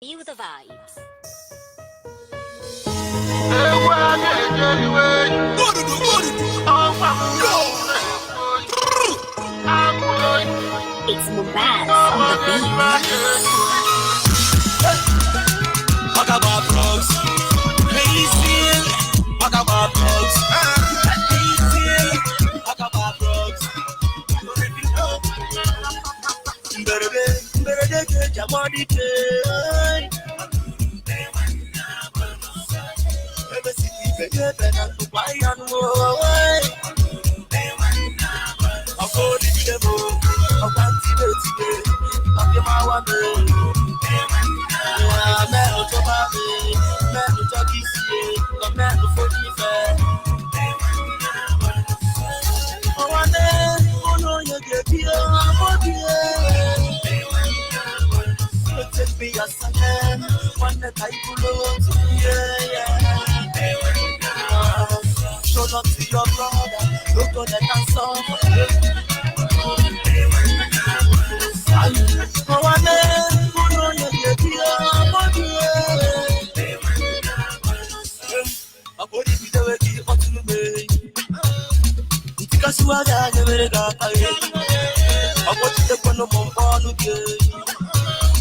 Feel the vibes. It's Mubaz on the beat. Talk about drugs. Amazing. Talk about drugs. Amazing. Talk about drugs. Better get your money paid. Ever see me better than to buy and away. I'll go to the devil. I'll go to the today. I'll get my one day. Man, what's up, baby? Man, what's up, this year? The man who fought me fair. Oh, one day, oh no, you get here, body. You take me as a man, one that I pull over. Yeah. Show love to your brother, look on the dance off. Oh, one day, oh no, you get here, body. I put it with the way you want to be. Because you are the guy, I put it upon the Mombano game.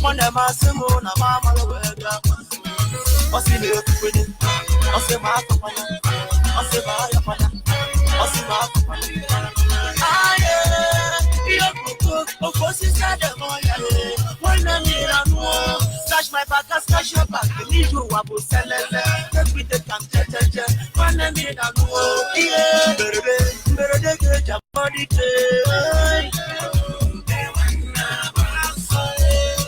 One of my Simon, a mamma, what's in the opening? I'll say my company, I'll say my company, I'll say my company. Ah, yeah, of course, it's not the money. When I need a more, slash my back, slash your back, the need you will sell it. Take with the camp, when I need a more, yeah, better get your money.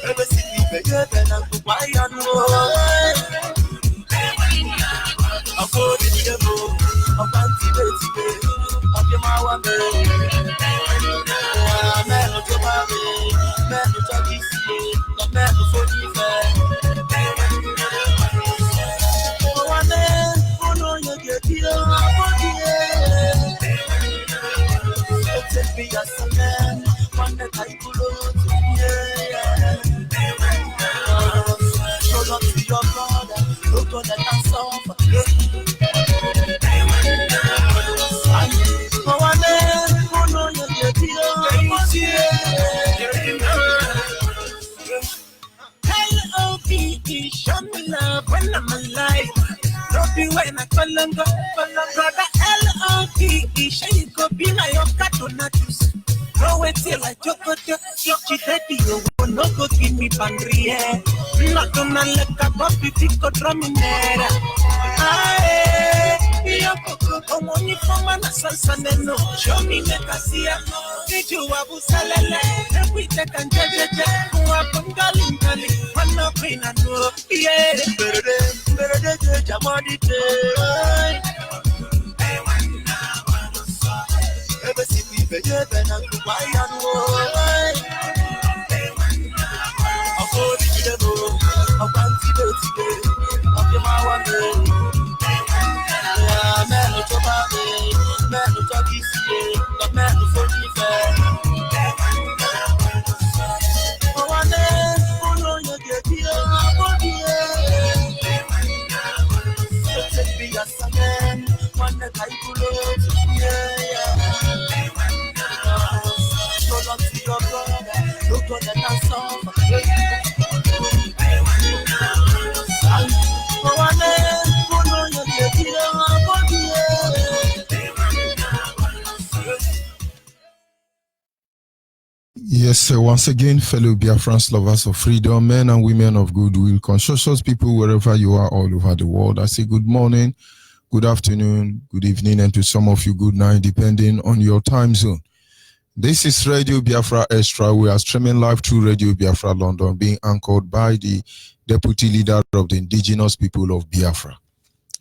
Ever see me better than I'm to buy and away. I'll go to the devil, I'll fancy today, I'll get my one day. Man, what's up, baby? Man, what's up, this year? The man who fought me fair. Oh, one day, oh no, you get here, body. You take me as a man, one that I pull over. Yeah. Show love to your brother, look on the dance off. Oh, one day, oh no, you get here, body. L-O-V-E, show me love when I'm alive. Don't be when I call and go, brother. L-O-V-E, show you go be my cartonatus. Throw it till I choke you, daddy, you will not go give me pangria. Not gonna let a puppy pick or drum in there. Aye, come on, you come on, no. Show me make a see a did you abu salale? We take and judge, who are Pungali, one no queen and no. Yeah, better get your money. Ever see me better than I'm to buy and away. I'll go to the devil, I'll fancy today, I'll get my one day. Yeah, man, what's up, baby? Man, what's up, this year? The man who fought me fair. Oh, one day, oh no, you get here, body. You take me as a man, one that I pull over. Yeah. Show love to your brother, look on the dance off. Oh, one day, oh no, you get here, body. Yes, sir. Once again, fellow Biafrans, lovers of freedom, men and women of goodwill, conscious people wherever you are all over the world, I say good morning, good afternoon, good evening, and to some of you, good night, depending on your time zone. This is Radio Biafra Extra. We are streaming live through Radio Biafra London, being anchored by the Deputy Leader of the Indigenous People of Biafra.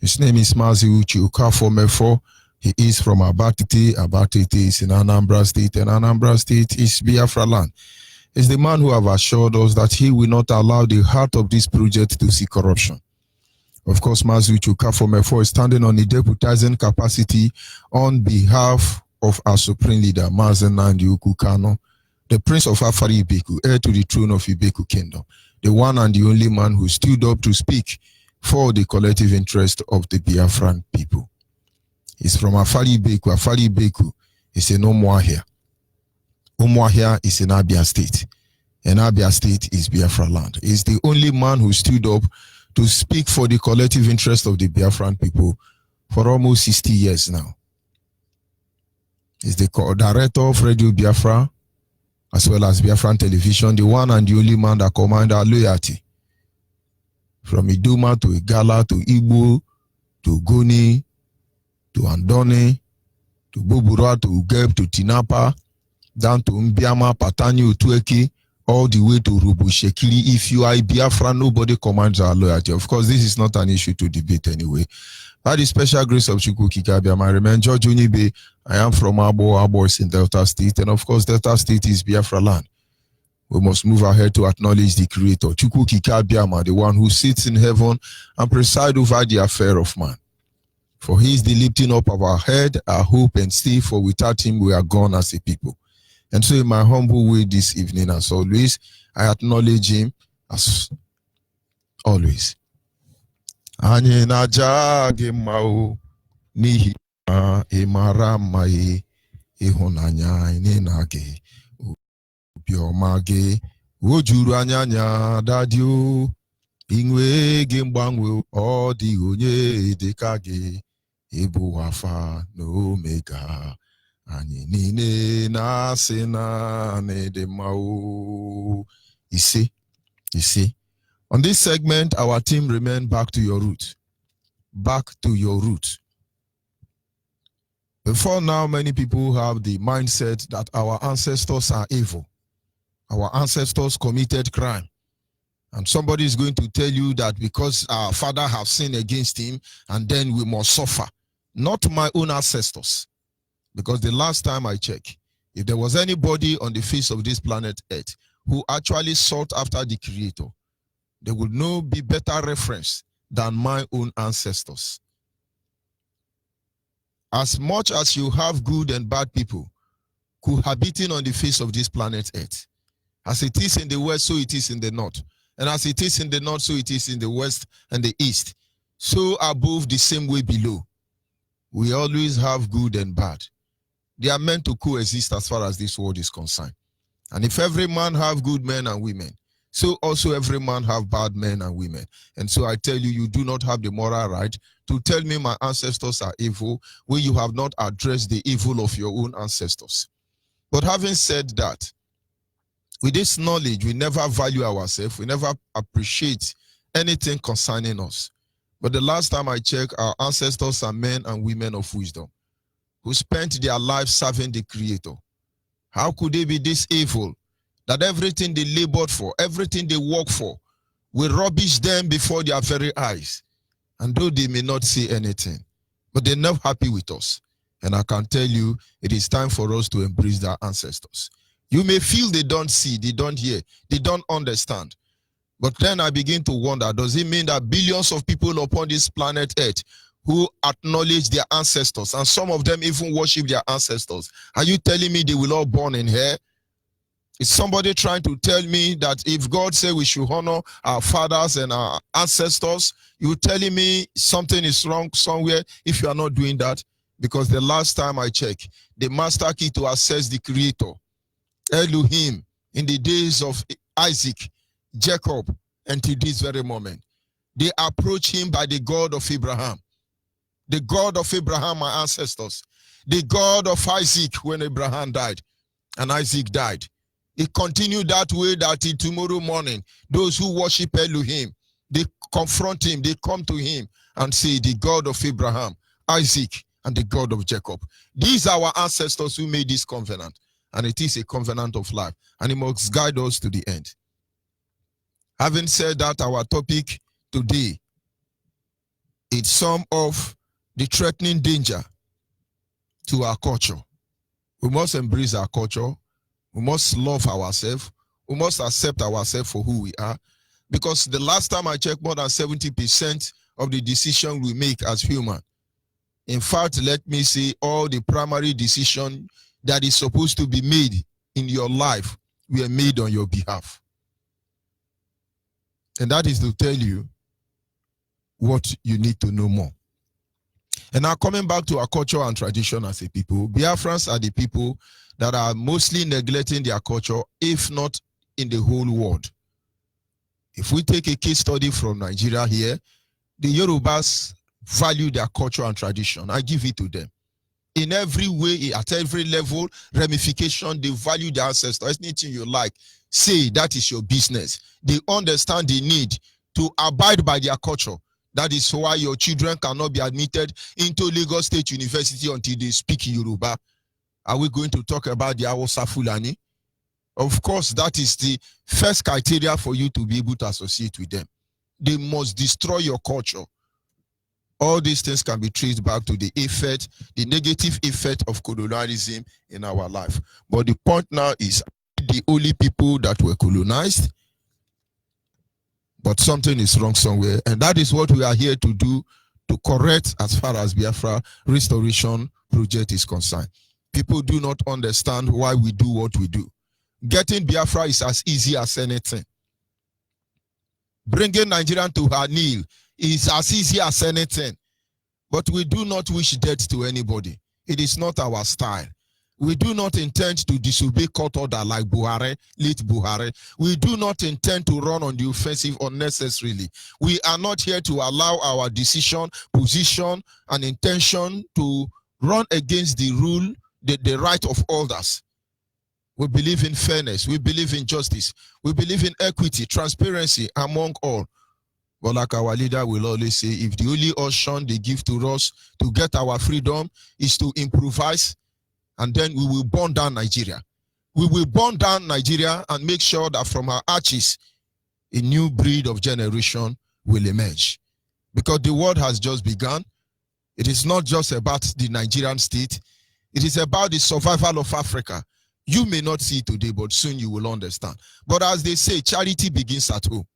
His name is Mazi Uchi Ukafo. He is from Abatete. Abatete is in Anambra State, and Anambra State is Biafra land. He's the man who have assured us that he will not allow the heart of this project to see corruption. Of course, Mazi Uchi Ukafo is standing on the deputizing capacity on behalf of our supreme leader, Mazen Nandi Ukukano, the Prince of Afari Ibeku, heir to the throne of Ibeku Kingdom. the one and the only man who stood up to speak for the collective interest of the Biafran people. He's from Afari Beku. Afari Beku is in Umuahia. Umuahia is in Abia State. And Abia State is Biafra land. He's the only man who stood up to speak for the collective interest of the Biafran people for almost 60 years now. He's the director of Radio Biafra, as well as Biafran Television, the one and the only man that commanded our loyalty. From Iduma to Igala to Igbo to Goni to Andone to Bobura to Ugeb to Tinapa, down to Mbiama, Patani, Utueki, all the way to Rubu Shekili. If you are a Biafra, nobody commands our loyalty. Of course, this is not an issue to debate anyway. By the special grace of Chukwu Kikabiam, I remain George Onyibe. I am from Abo. Abo is in Delta State. And of course, Delta State is Biafra land. We must move ahead to acknowledge the Creator, Chukwu Kikabiam, the one who sits in heaven and presides over the affair of man. For he is the lifting up of our head, our hope and stay, for without him we are gone as a people. And so in my humble way this evening, as always, I acknowledge him as always. Anyị na-aja gị mma o, n'ihi na ị mara mma ịhụnanya anyị na gị, obiọma gị o juru anya dadi o, inwe gị mgbanwe ọ dịghị onye dịka gị, ịbụ Alpha na Omega, anyị niile na-asị na ịdị mma o. You see. On this segment, our team remain back to your roots. Back to your roots. Before now, many people have the mindset that our ancestors are evil. Our ancestors committed crime. And somebody is going to tell you that because our father have sinned against him, and then we must suffer. Not my own ancestors. Because the last time I checked, if there was anybody on the face of this planet Earth who actually sought after the Creator, there would no be better reference than my own ancestors. As much as you have good and bad people cohabiting on the face of this planet Earth, as it is in the west, so it is in the north. And as it is in the north, so it is in the west and the east. So above, the same way below. We always have good and bad. They are meant to coexist as far as this world is concerned. And if every man have good men and women, so also every man have bad men and women. And so I tell you, you do not have the moral right to tell me my ancestors are evil when you have not addressed the evil of your own ancestors. But having said that, with this knowledge, we never value ourselves. We never appreciate anything concerning us. But the last time I checked, our ancestors are men and women of wisdom who spent their lives serving the Creator. How could they be this evil that everything they labored for, everything they worked for, will rubbish them before their very eyes? And though they may not say anything, but they're not happy with us. And I can tell you, it is time for us to embrace their ancestors. You may feel they don't see, they don't hear, they don't understand. But then I begin to wonder, does it mean that billions of people upon this planet Earth who acknowledge their ancestors, and some of them even worship their ancestors, are you telling me they will all born in hell? Is somebody trying to tell me that if God said we should honor our fathers and our ancestors, you're telling me something is wrong somewhere if you are not doing that? Because the last time I checked, the master key to access the Creator, Elohim, in the days of Isaac, Jacob, and to this very moment, they approach him by the God of Abraham. The God of Abraham, my ancestors. The God of Isaac when Abraham died and Isaac died. It continued that way that in tomorrow morning, those who worship Elohim, they confront him, they come to him and say, the God of Abraham, Isaac, and the God of Jacob. These are our ancestors who made this covenant. And it is a covenant of life. And it must guide us to the end. Having said that, our topic today is some of the threatening danger to our culture. We must embrace our culture. We must love ourselves. We must accept ourselves for who we are. Because the last time I checked, more than 70% of the decision we make as human. In fact, let me say all the primary decision that is supposed to be made in your life were made on your behalf. And that is to tell you what you need to know more. And now coming back to our culture and tradition as a people, Biafrans are the people that are mostly neglecting their culture, if not in the whole world. If we take a case study from Nigeria here, the Yorubas value their culture and tradition. I give it to them. In every way, at every level, ramification, they value their ancestors. Anything you like, say that is your business. They understand the need to abide by their culture. That is why your children cannot be admitted into Lagos State University until they speak Yoruba. Are we going to talk about the Hausa Fulani? Of course, that is the first criteria for you to be able to associate with them. They must destroy your culture. All these things can be traced back to the effect, the negative effect of colonialism in our life. But the point now is the only people that were colonized, but something is wrong somewhere. And that is what we are here to do, to correct as far as Biafra restoration project is concerned. People do not understand why we do what we do. Getting Biafra is as easy as anything. Bringing Nigeria to her knee is as easy as anything. But we do not wish death to anybody. It is not our style. We do not intend to disobey court order like Buhari, late Buhari. We do not intend to run on the offensive unnecessarily. We are not here to allow our decision, position, and intention to run against the rule, the right of others. We believe in fairness. We believe in justice. We believe in equity, transparency among all. But like our leader will always say, if the only option they give to us to get our freedom is to improvise, and then we will burn down Nigeria. We will burn down Nigeria and make sure that from our arches, a new breed of generation will emerge. Because the world has just begun. It is not just about the Nigerian state. It is about the survival of Africa. You may not see it today, but soon you will understand. But as they say, charity begins at home.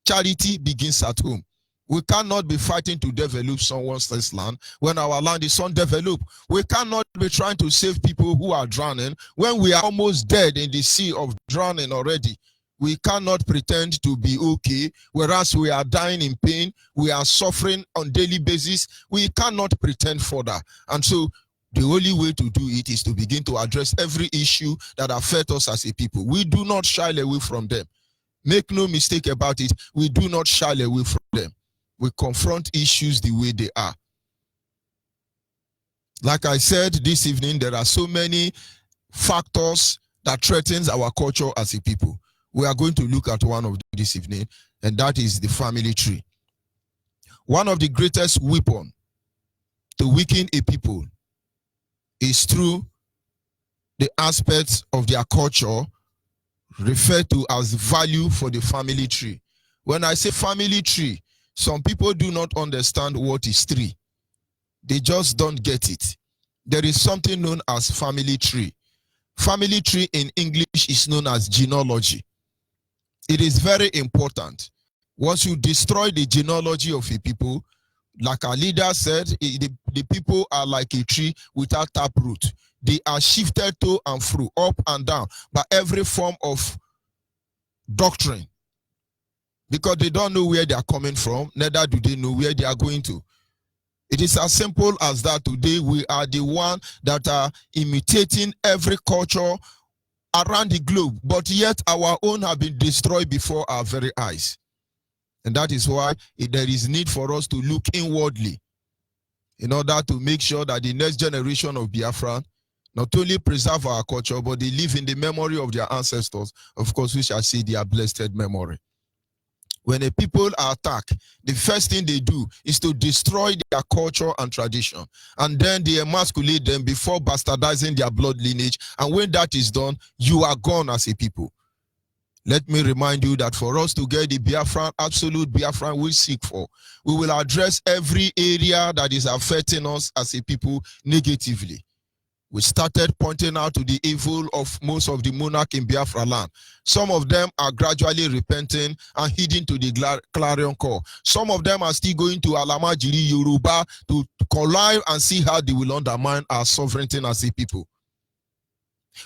Charity begins at home. We cannot be fighting to develop someone else's land when our land is undeveloped. We cannot be trying to save people who are drowning when we are almost dead in the sea of drowning already. We cannot pretend to be okay, whereas we are dying in pain. We are suffering on a daily basis. We cannot pretend further. And so the only way to do it is to begin to address every issue that affects us as a people. We do not shy away from them. Make no mistake about it. We do not shy away from them. We confront issues the way they are. Like I said this evening, there are so many factors that threatens our culture as a people. We are going to look at one of them this evening, and that is the family tree. One of the greatest weapons to weaken a people is through the aspects of their culture referred to as value for the family tree. When I say family tree, some people do not understand what is tree. They just don't get it. There is something known as family tree. Family tree in English is known as genealogy. It is very important. Once you destroy the genealogy of a people, like our leader said, the people are like a tree without taproot. They are shifted to and fro, up and down, by every form of doctrine. Because they don't know where they are coming from, neither do they know where they are going to. It is as simple as that. Today we are the one that are imitating every culture around the globe, but yet our own have been destroyed before our very eyes. And that is why there is need for us to look inwardly in order to make sure that the next generation of Biafra not only preserve our culture, but they live in the memory of their ancestors. Of course, we shall see their blessed memory. When a people are attacked, the first thing they do is to destroy their culture and tradition. And then they emasculate them before bastardizing their blood lineage. And when that is done, you are gone as a people. Let me remind you that for us to get the Biafran, absolute Biafran we seek for, we will address every area that is affecting us as a people negatively. We started pointing out to the evil of most of the monarchs in Biafra land. Some of them are gradually repenting and heeding to the clarion call. Some of them are still going to Alamajiri, Yoruba to collide and see how they will undermine our sovereignty as a people.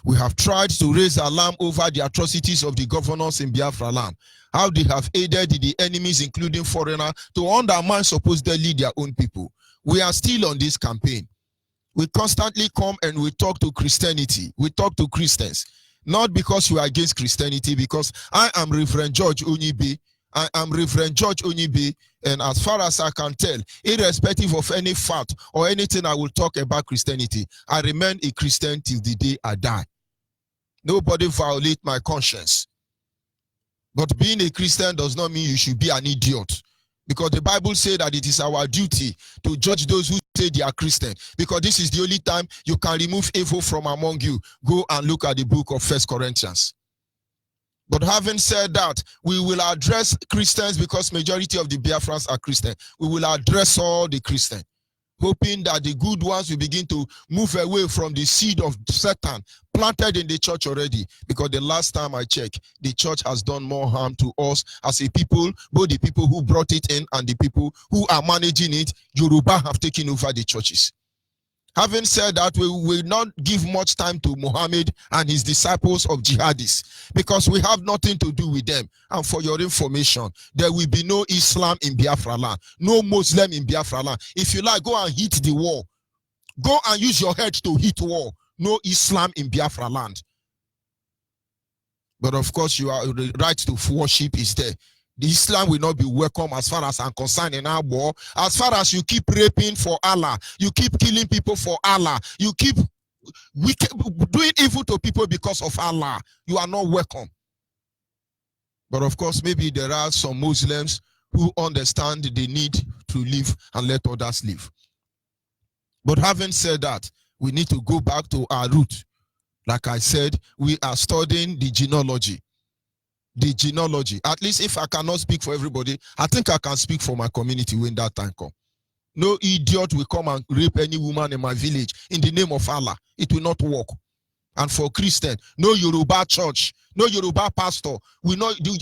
We have tried to raise alarm over the atrocities of the governors in Biafra land, how they have aided the enemies, including foreigners, to undermine supposedly their own people. We are still on this campaign. We constantly come and we talk to Christianity. We talk to Christians. Not because we are against Christianity, because I am Reverend George Onyibe. I am Reverend George Onyibe, and as far as I can tell, irrespective of any fact or anything I will talk about Christianity, I remain a Christian till the day I die. Nobody violate my conscience. But being a Christian does not mean you should be an idiot. Because the Bible says that it is our duty to judge those who say they are Christian. Because this is the only time you can remove evil from among you. Go and look at the book of 1 Corinthians. But having said that, we will address Christians because majority of the Biafrans are Christian. We will address all the Christians, hoping that the good ones will begin to move away from the seed of Satan planted in the church already. Because the last time I checked, the church has done more harm to us as a people, both the people who brought it in and the people who are managing it. Yoruba have taken over the churches. Having said that, we will not give much time to Muhammad and his disciples of jihadists because we have nothing to do with them. And for your information, there will be no Islam in Biafra land, no Muslim in Biafra land. If you like, go and hit the wall. Go and use your head to hit wall. No Islam in Biafra land. But of course, the right to worship is there. The Islam will not be welcome as far as I'm concerned in our war. As far as you keep raping for Allah, you keep killing people for Allah, you keep doing evil to people because of Allah, you are not welcome. But of course, maybe there are some Muslims who understand the need to live and let others live. But having said that, we need to go back to our root. Like I said, we are studying the genealogy. The genealogy. At least if I cannot speak for everybody, I think I can speak for my community when that time comes. No idiot will come and rape any woman in my village in the name of Allah. It will not work. And for Christian, no Yoruba church, no Yoruba pastor.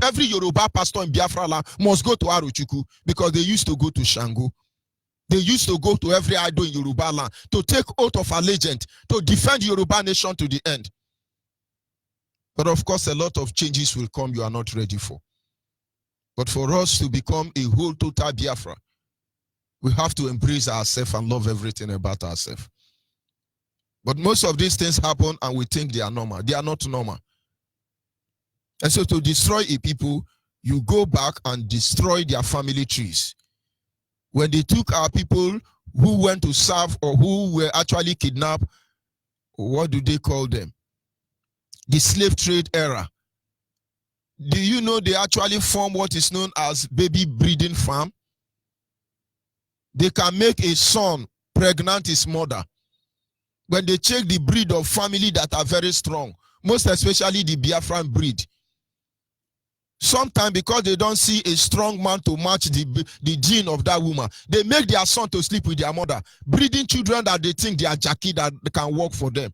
Every Yoruba pastor in Biafra land must go to Arochukwu because they used to go to Shango. They used to go to every idol in Yoruba land to take oath of allegiance to defend Yoruba nation to the end. But of course, a lot of changes will come you are not ready for. But for us to become a whole total Biafra, we have to embrace ourselves and love everything about ourselves. But most of these things happen and we think they are normal. They are not normal. And so to destroy a people, you go back and destroy their family trees. When they took our people who went to serve or who were actually kidnapped, what do they call them? The slave trade era. Do you know they actually form what is known as baby breeding farm? They can make a son pregnant his mother. When they check the breed of family that are very strong, most especially the Biafran breed, sometimes because they don't see a strong man to match the gene of that woman, they make their son to sleep with their mother, breeding children that they think they are Jackie that can work for them.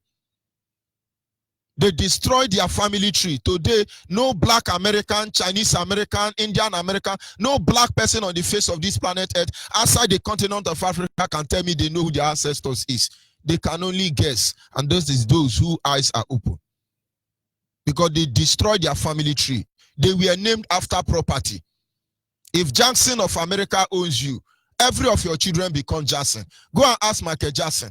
They destroy their family tree. Today, no black American, Chinese American, Indian American, no black person on the face of this planet Earth outside the continent of Africa can tell me they know who their ancestors is. They can only guess, and those is those whose eyes are open. Because they destroy their family tree. They were named after property. If Jackson of America owns you, every of your children become Jackson. Go and ask Michael Jackson.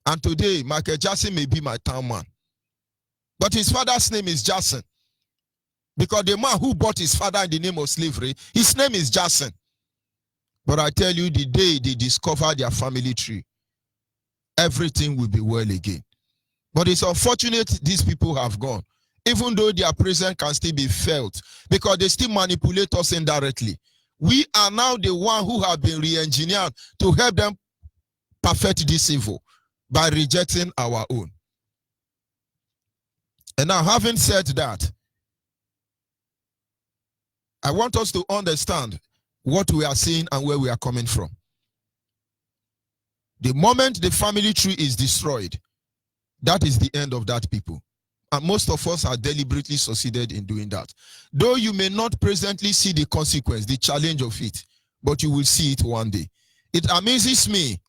And today, Michael Jackson may be my town man. But his father's name is Jackson. Because the man who bought his father in the name of slavery, his name is Jackson. But I tell you, the day they discover their family tree, everything will be well again. But it's unfortunate these people have gone. Even though their presence can still be felt, because they still manipulate us indirectly. We are now the one who have been re-engineered to help them perfect this evil by rejecting our own. And now, having said that, I want us to understand what we are seeing and where we are coming from. The moment the family tree is destroyed, that is the end of that people. And most of us are deliberately succeeded in doing that. Though you may not presently see the consequence, the challenge of it, but you will see it one day. It amazes me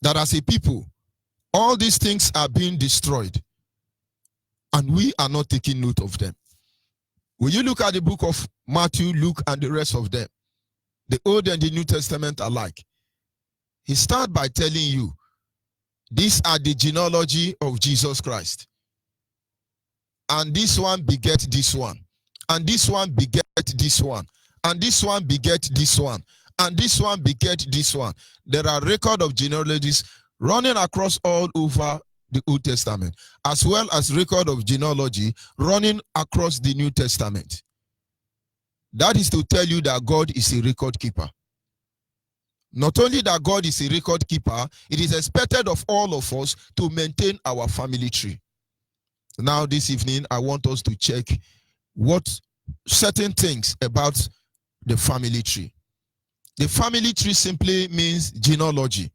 that as a people, all these things are being destroyed, and we are not taking note of them. When you look at the book of Matthew, Luke, and the rest of them, the Old and the New Testament alike, he starts by telling you, these are the genealogy of Jesus Christ. And this one beget this one. And this one beget this one. And this one beget this one. And this one beget this one. There are records of genealogies running across all over the Old Testament, as well as record of genealogy running across the New Testament. That is to tell you that God is a record keeper. Not only that God is a record keeper, it is expected of all of us to maintain our family tree. Now this evening, I want us to check what certain things about the family tree. The family tree simply means genealogy.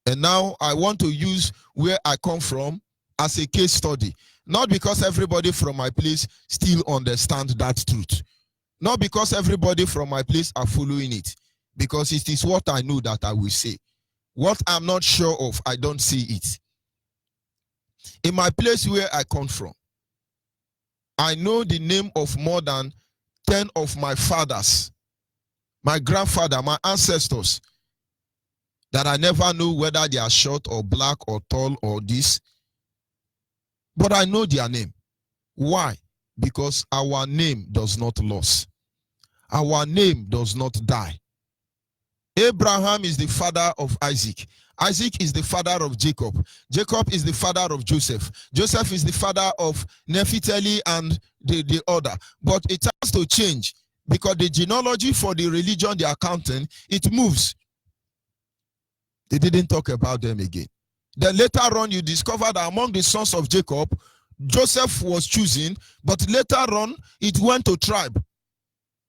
And now I want to use where I come from as a case study. Not because everybody from my place still understands that truth. Not because everybody from my place are following it. Because it is what I know that I will say. What I'm not sure of, I don't see it. In my place where I come from, I know the name of more than 10 of my fathers, my grandfather, my ancestors, that I never know whether they are short or black or tall or this. But I know their name. Why? Because our name does not lose. Our name does not die. Abraham is the father of Isaac. Isaac is the father of Jacob. Jacob is the father of Joseph. Joseph is the father of Nephtali and the other. But it has to change because the genealogy for the religion they are counting, it moves. They didn't talk about them again. Then later on, you discover that among the sons of Jacob, Joseph was chosen, but later on, it went to tribe.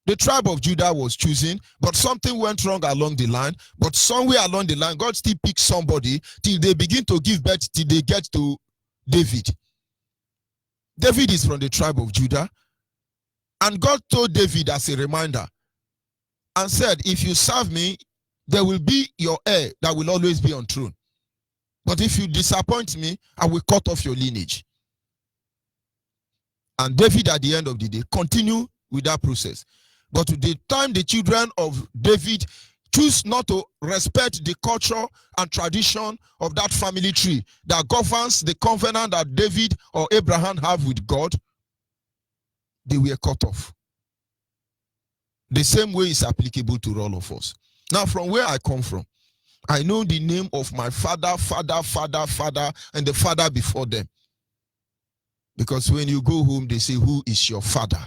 The tribe of Judah was chosen, but something went wrong along the line. But somewhere along the line, God still picks somebody till they begin to give birth, till they get to David. David is from the tribe of Judah. And God told David as a reminder and said, if you serve me, there will be your heir that will always be on throne. But if you disappoint me, I will cut off your lineage. And David, at the end of the day, continued with that process. But to the time the children of David choose not to respect the culture and tradition of that family tree that governs the covenant that David or Abraham have with God, they were cut off. The same way is applicable to all of us. Now, from where I come from, I know the name of my father, and the father before them. Because when you go home, they say, who is your father?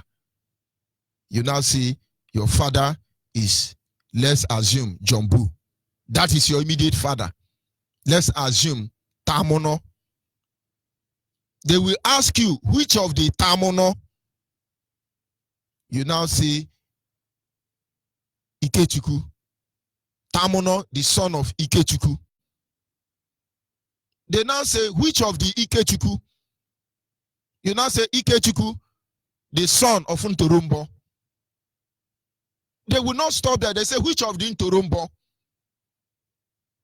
You now see your father is, let's assume, Jumbu. That is your immediate father. Let's assume Tamono. They will ask you, which of the Tamono? You now see Ikechuku. Tamono, the son of Ikechuku. They now say, which of the Ikechuku? You now say Ikechuku, the son of Ntorumbo. They will not stop there. They say, which of the Ntorumbo?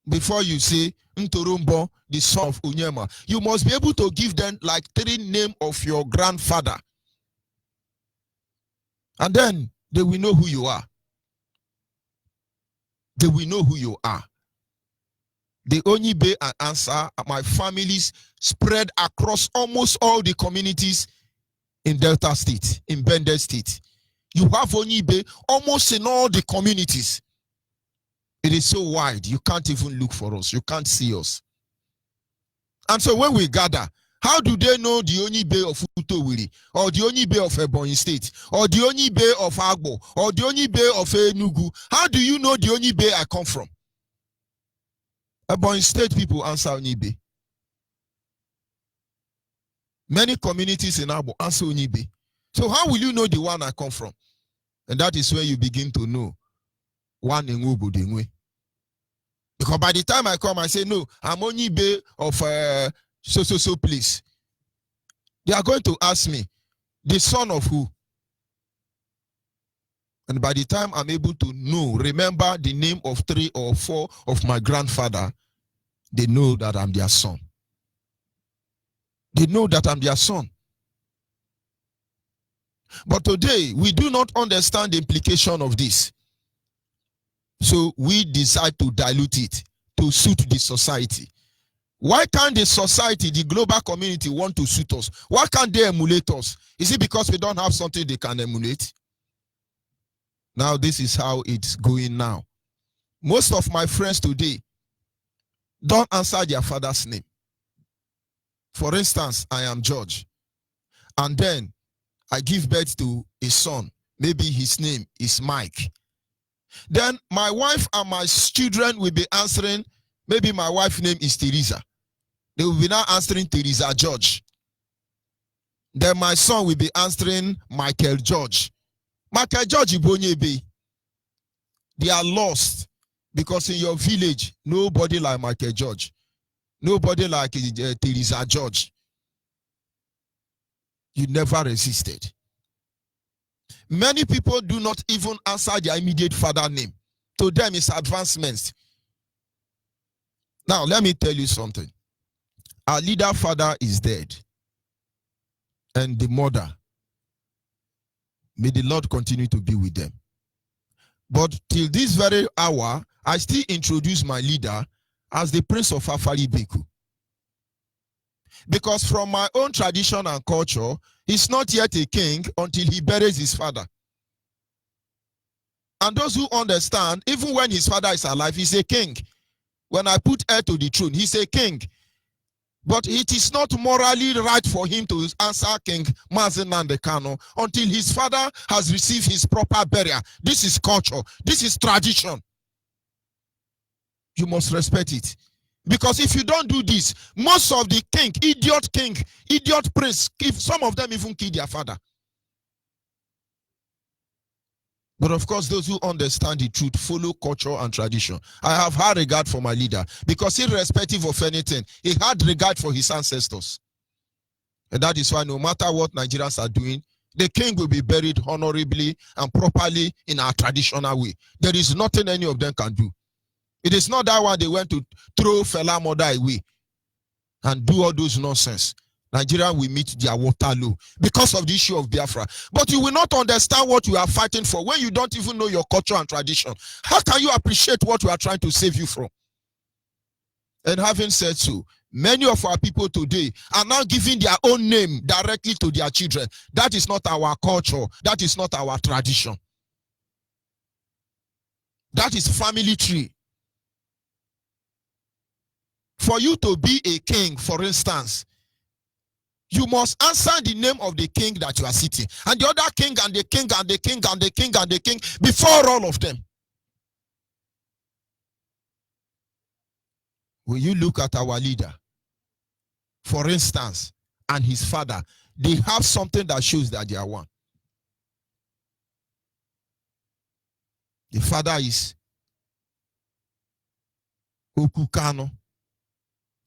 Before you say Ntorumbo, the son of Onyema, you must be able to give them like 3 names of your grandfather. And then they will know who you are. They will know who you are. The Onyibe and Answer, my families spread across almost all the communities in Delta State, in Bendel State. You have Onyibe almost in all the communities. It is so wide, you can't even look for us. You can't see us. And so when we gather, how do they know the Onyibe of Utowiri, or the Onyibe of Ebonyi State, or the Onyibe of Agbo, or the Onyibe of Enugu? How do you know the Onyibe I come from? Ebonyi State people answer Onyibe. Many communities in Agbo answer Onyibe. So how will you know the one I come from? And that is where you begin to know one in Ubudingwe. Because by the time I come, I say, no, I'm Onyibe of so place. They are going to ask me, the son of who? And by the time I'm able to know, remember the name of 3 or 4 of my grandfather, they know that I'm their son. They know that I'm their son. But today, we do not understand the implication of this. So we decide to dilute it to suit the society. Why can't the society, the global community, want to suit us? Why can't they emulate us? Is it because we don't have something they can emulate? Now, this is how it's going now. Most of my friends today don't answer their father's name. For instance, I am George. And then I give birth to a son. Maybe his name is Mike. Then my wife and my children will be answering, maybe my wife's name is Teresa. They will be now answering Teresa George. Then my son will be answering Michael George. Michael George Onyibe. They are lost because in your village, nobody like Michael George. Nobody like Teresa George. You never resisted. Many people do not even answer their immediate father name. To them, it's advancements. Now, let me tell you something. Our leader father is dead. And the mother, may the Lord continue to be with them. But till this very hour, I still introduce my leader as the Prince of Afari Beku. Because from my own tradition and culture, he's not yet a king until he buries his father. And those who understand, even when his father is alive, he's a king. When I put heir to the throne, he's a king. But it is not morally right for him to answer King Mazen Nandekano until his father has received his proper burial. This is culture. This is tradition. You must respect it. Because if you don't do this, most of the king, idiot prince, if some of them even kill their father. But of course, those who understand the truth follow culture and tradition. I have high regard for my leader because irrespective of anything, he had regard for his ancestors. And that is why no matter what Nigerians are doing, the king will be buried honorably and properly in our traditional way. There is nothing any of them can do. It is not that one they went to throw Fela mother away and do all those nonsense. Nigeria will meet their Waterloo because of the issue of Biafra. But you will not understand what you are fighting for when you don't even know your culture and tradition. How can you appreciate what we are trying to save you from? And having said so, many of our people today are now giving their own name directly to their children. That is not our culture. That is not our tradition. That is family tree. For you to be a king, for instance, you must answer the name of the king that you are sitting. And the other king and the king and the king and the king and the king before all of them. When you look at our leader, for instance, and his father, they have something that shows that they are one. The father is Okukano.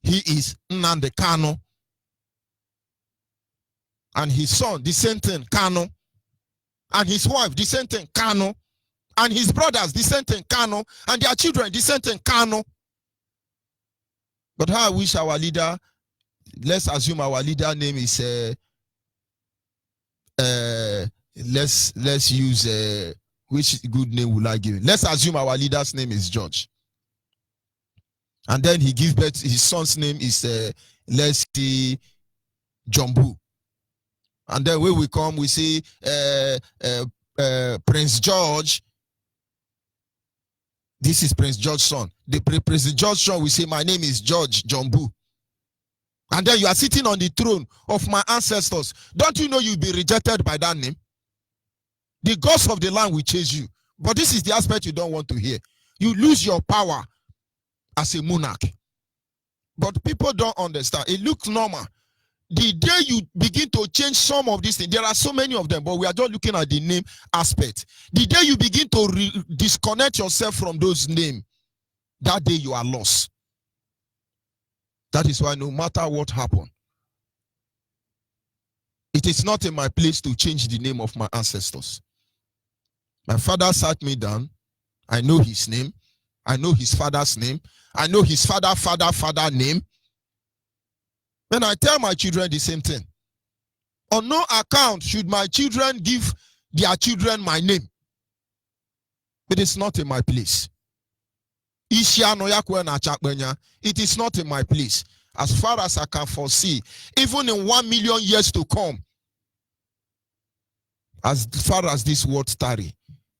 He is Nnamdi Kanu. And his son, the same thing, Kanu. And his wife, the same thing, Kanu. And his brothers, the same thing, Kanu. And their children, the same thing, Kanu. But how I wish our leader, let's assume our leader name is, let's use, which good name will I give him? Let's assume our leader's name is George. And then he gives birth, his son's name is, let's see, Jumbu. And then when we come, we see Prince George. This is Prince George's son. The Prince George's son, we say, my name is George Jumbu. And then you are sitting on the throne of my ancestors. Don't you know you'll be rejected by that name? The gods of the land will chase you. But this is the aspect you don't want to hear. You lose your power as a monarch. But people don't understand. It looks normal. The day you begin to change some of these things, there are so many of them, but we are just looking at the name aspect. The day you begin to disconnect yourself from those names, that day you are lost. That is why no matter what happens, it is not in my place to change the name of my ancestors. My father sat me down. I know his name. I know his father's name. I know his father name. Then I tell my children the same thing. On no account should my children give their children my name. It is not in my place. It is not in my place. As far as I can foresee, even in 1 million years to come, as far as this world tarry,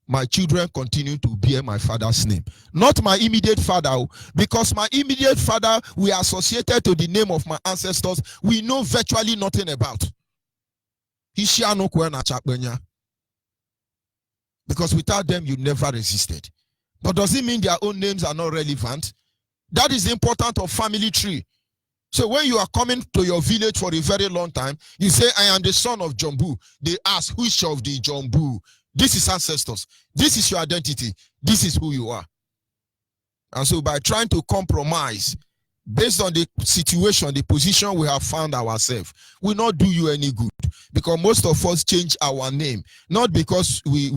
my children continue to bear my father's name. Not my immediate father, because my immediate father we are associated to the name of my ancestors we know virtually nothing about. Because without them you never resisted. But does it mean their own names are not relevant? That is the importance of family tree. So when you are coming to your village for a very long time, you say, I am the son of Jumbu. They ask, which of the Jumbu? This is ancestors. This is your identity. This is who you are. And so by trying to compromise, based on the situation, the position we have found ourselves, will not do you any good. Because most of us change our name, not because we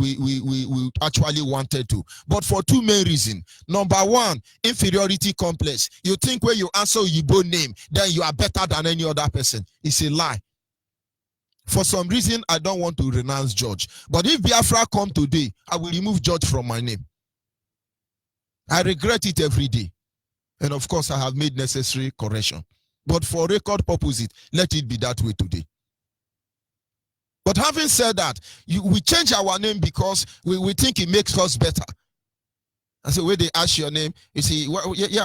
actually wanted to, but for two main reasons. Number one, inferiority complex. You think when you answer Yibo name, then you are better than any other person. It's a lie. For some reason, I don't want to renounce George. But if Biafra come today, I will remove George from my name. I regret it every day. And of course, I have made necessary correction. But for record purposes, let it be that way today. But having said that, we change our name because we think it makes us better. And so when they ask your name, you say,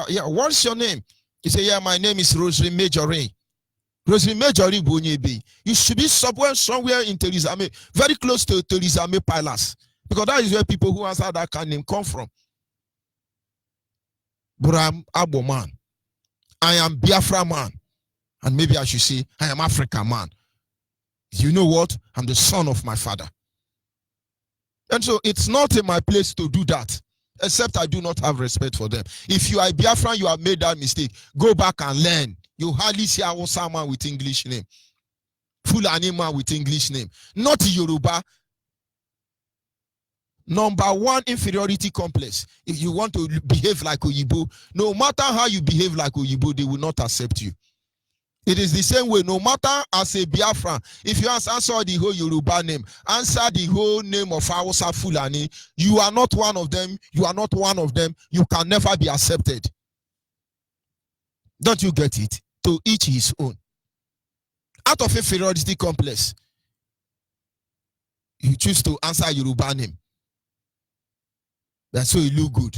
yeah, what's your name? You say, yeah, my name is Rosary Majore. Rosary Majore Onyibe. You should be somewhere in Terizame, very close to Terizame Palace. Because that is where people who answer that kind of name come from. But I'm Abo man. I am Biafra man. And maybe I should say, I am African man. You know what? I'm the son of my father. And so it's not in my place to do that, except I do not have respect for them. If you are a Biafran, you have made that mistake. Go back and learn. You hardly see a Hausa man with English name. Fulani man with English name. Not Yoruba. Number one, inferiority complex. If you want to behave like Oyibo, no matter how you behave like Oyibo, they will not accept you. It is the same way, no matter as a Biafran, if you answer the whole Yoruba name, answer the whole name of Hausa Fulani, you are not one of them, you are not one of them, you can never be accepted. Don't you get it? To each his own. Out of inferiority complex, you choose to answer Yoruba name. That's so you look good.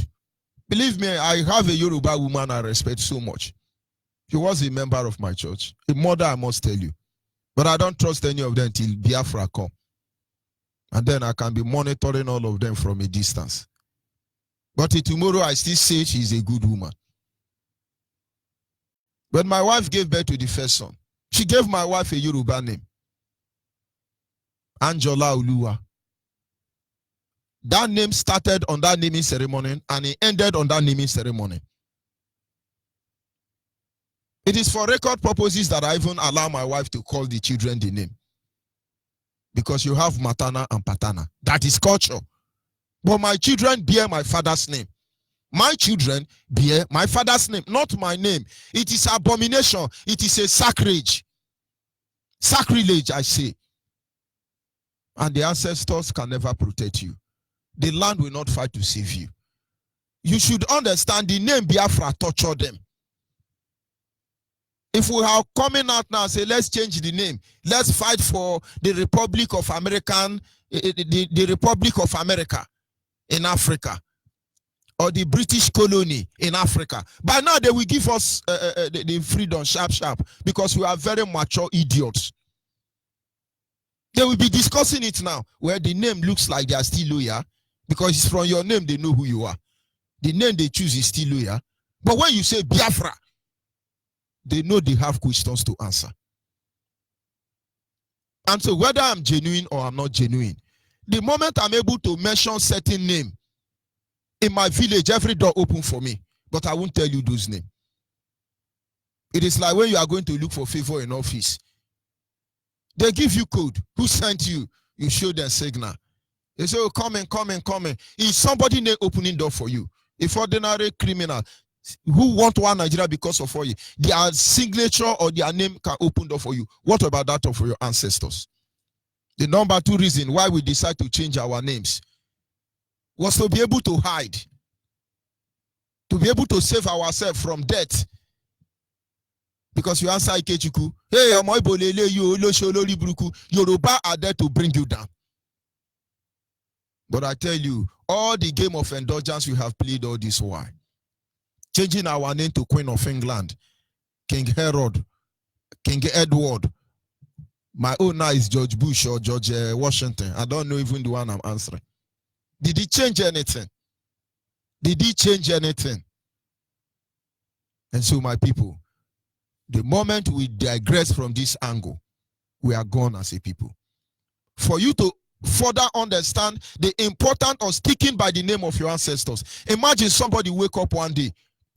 Believe me, I have a Yoruba woman I respect so much. She was a member of my church. A mother, I must tell you. But I don't trust any of them until Biafra come. And then I can be monitoring all of them from a distance. But tomorrow I still say she's a good woman. When my wife gave birth to the first son, she gave my wife a Yoruba name. Anjola Oluwa. That name started on that naming ceremony and it ended on that naming ceremony. It is for record purposes that I even allow my wife to call the children the name. Because you have matana and patana. That is culture. But my children bear my father's name. My children bear my father's name, not my name. It is abomination. It is a sacrilege. Sacrilege, I say. And the ancestors can never protect you. The land will not fight to save you. You should understand the name Biafra torture them. If we are coming out now and say, let's change the name, let's fight for the Republic of the Republic of America in Africa, or the British colony in Africa. By now they will give us the freedom sharp, because we are very mature idiots. They will be discussing it now, where the name looks like they are still loyal, because it's from your name they know who you are. The name they choose is still loyal. But when you say Biafra, they know they have questions to answer. And so whether I'm genuine or I'm not genuine, the moment I'm able to mention certain name in my village, every door open for me. But I won't tell you those names. It is like when you are going to look for favor in office. They give you code. Who sent you? You show them signal. They say, oh, come in. Is somebody opening door for you? If ordinary criminal who want one Nigeria because of you, their signature or their name can open door for you. What about that of your ancestors? The number 2 reason why we decide to change our names was to be able to hide, to be able to save ourselves from death. Because you answer Ikechuku, hey, Yoruba are there to bring you down. But I tell you, all the game of indulgence we have played all this while, changing our name to Queen of England, King Herod, King Edward. My own now is George Bush or George Washington. I don't know even the one I'm answering. Did he change anything? Did he change anything? And so, my people, the moment we digress from this angle, we are gone as a people. For you to further understand the importance of sticking by the name of your ancestors, imagine somebody wake up one day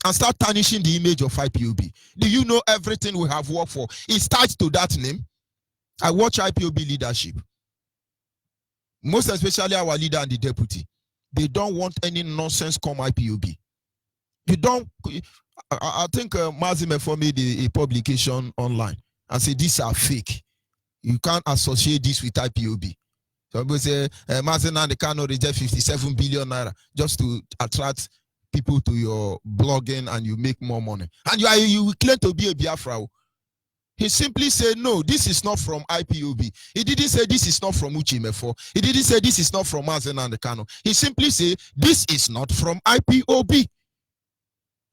and start tarnishing the image of IPOB. Do you know everything we have worked for is tied to that name? I watch IPOB leadership. Most especially our leader and the deputy. They don't want any nonsense come IPOB. You don't. I think Mazime made a publication online and said these are fake. You can't associate this with IPOB. Somebody say Mazina they cannot reject 57 billion naira just to attract people to your blogging and you make more money. And you claim to be a Biafra. He simply said, no, this is not from IPOB. He didn't say this is not from Onyibe. He didn't say this is not from Mazina and the Kano. He simply said this is not from IPOB.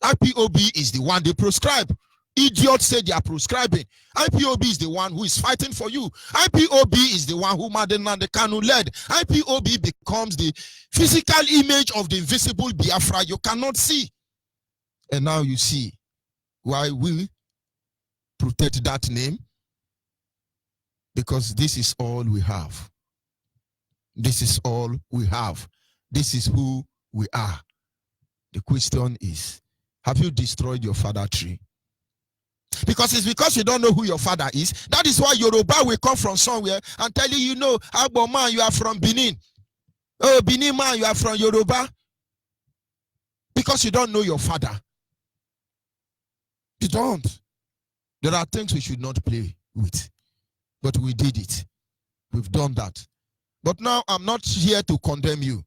IPOB is the one they prescribe. Idiots say they are prescribing. IPOB is the one who is fighting for you. IPOB is the one who Madden and the Kanu led. IPOB becomes the physical image of the invisible Biafra you cannot see. And now you see why we protect that name. Because this is all we have. This is all we have. This is who we are. The question is, have you destroyed your father tree? Because it's because you don't know who your father is. That is why Yoruba will come from somewhere and tell you, Agbo man, you are from Benin. Oh, Benin man, you are from Yoruba. Because you don't know your father. You don't. There are things we should not play with. But we did it. We've done that. But now I'm not here to condemn you.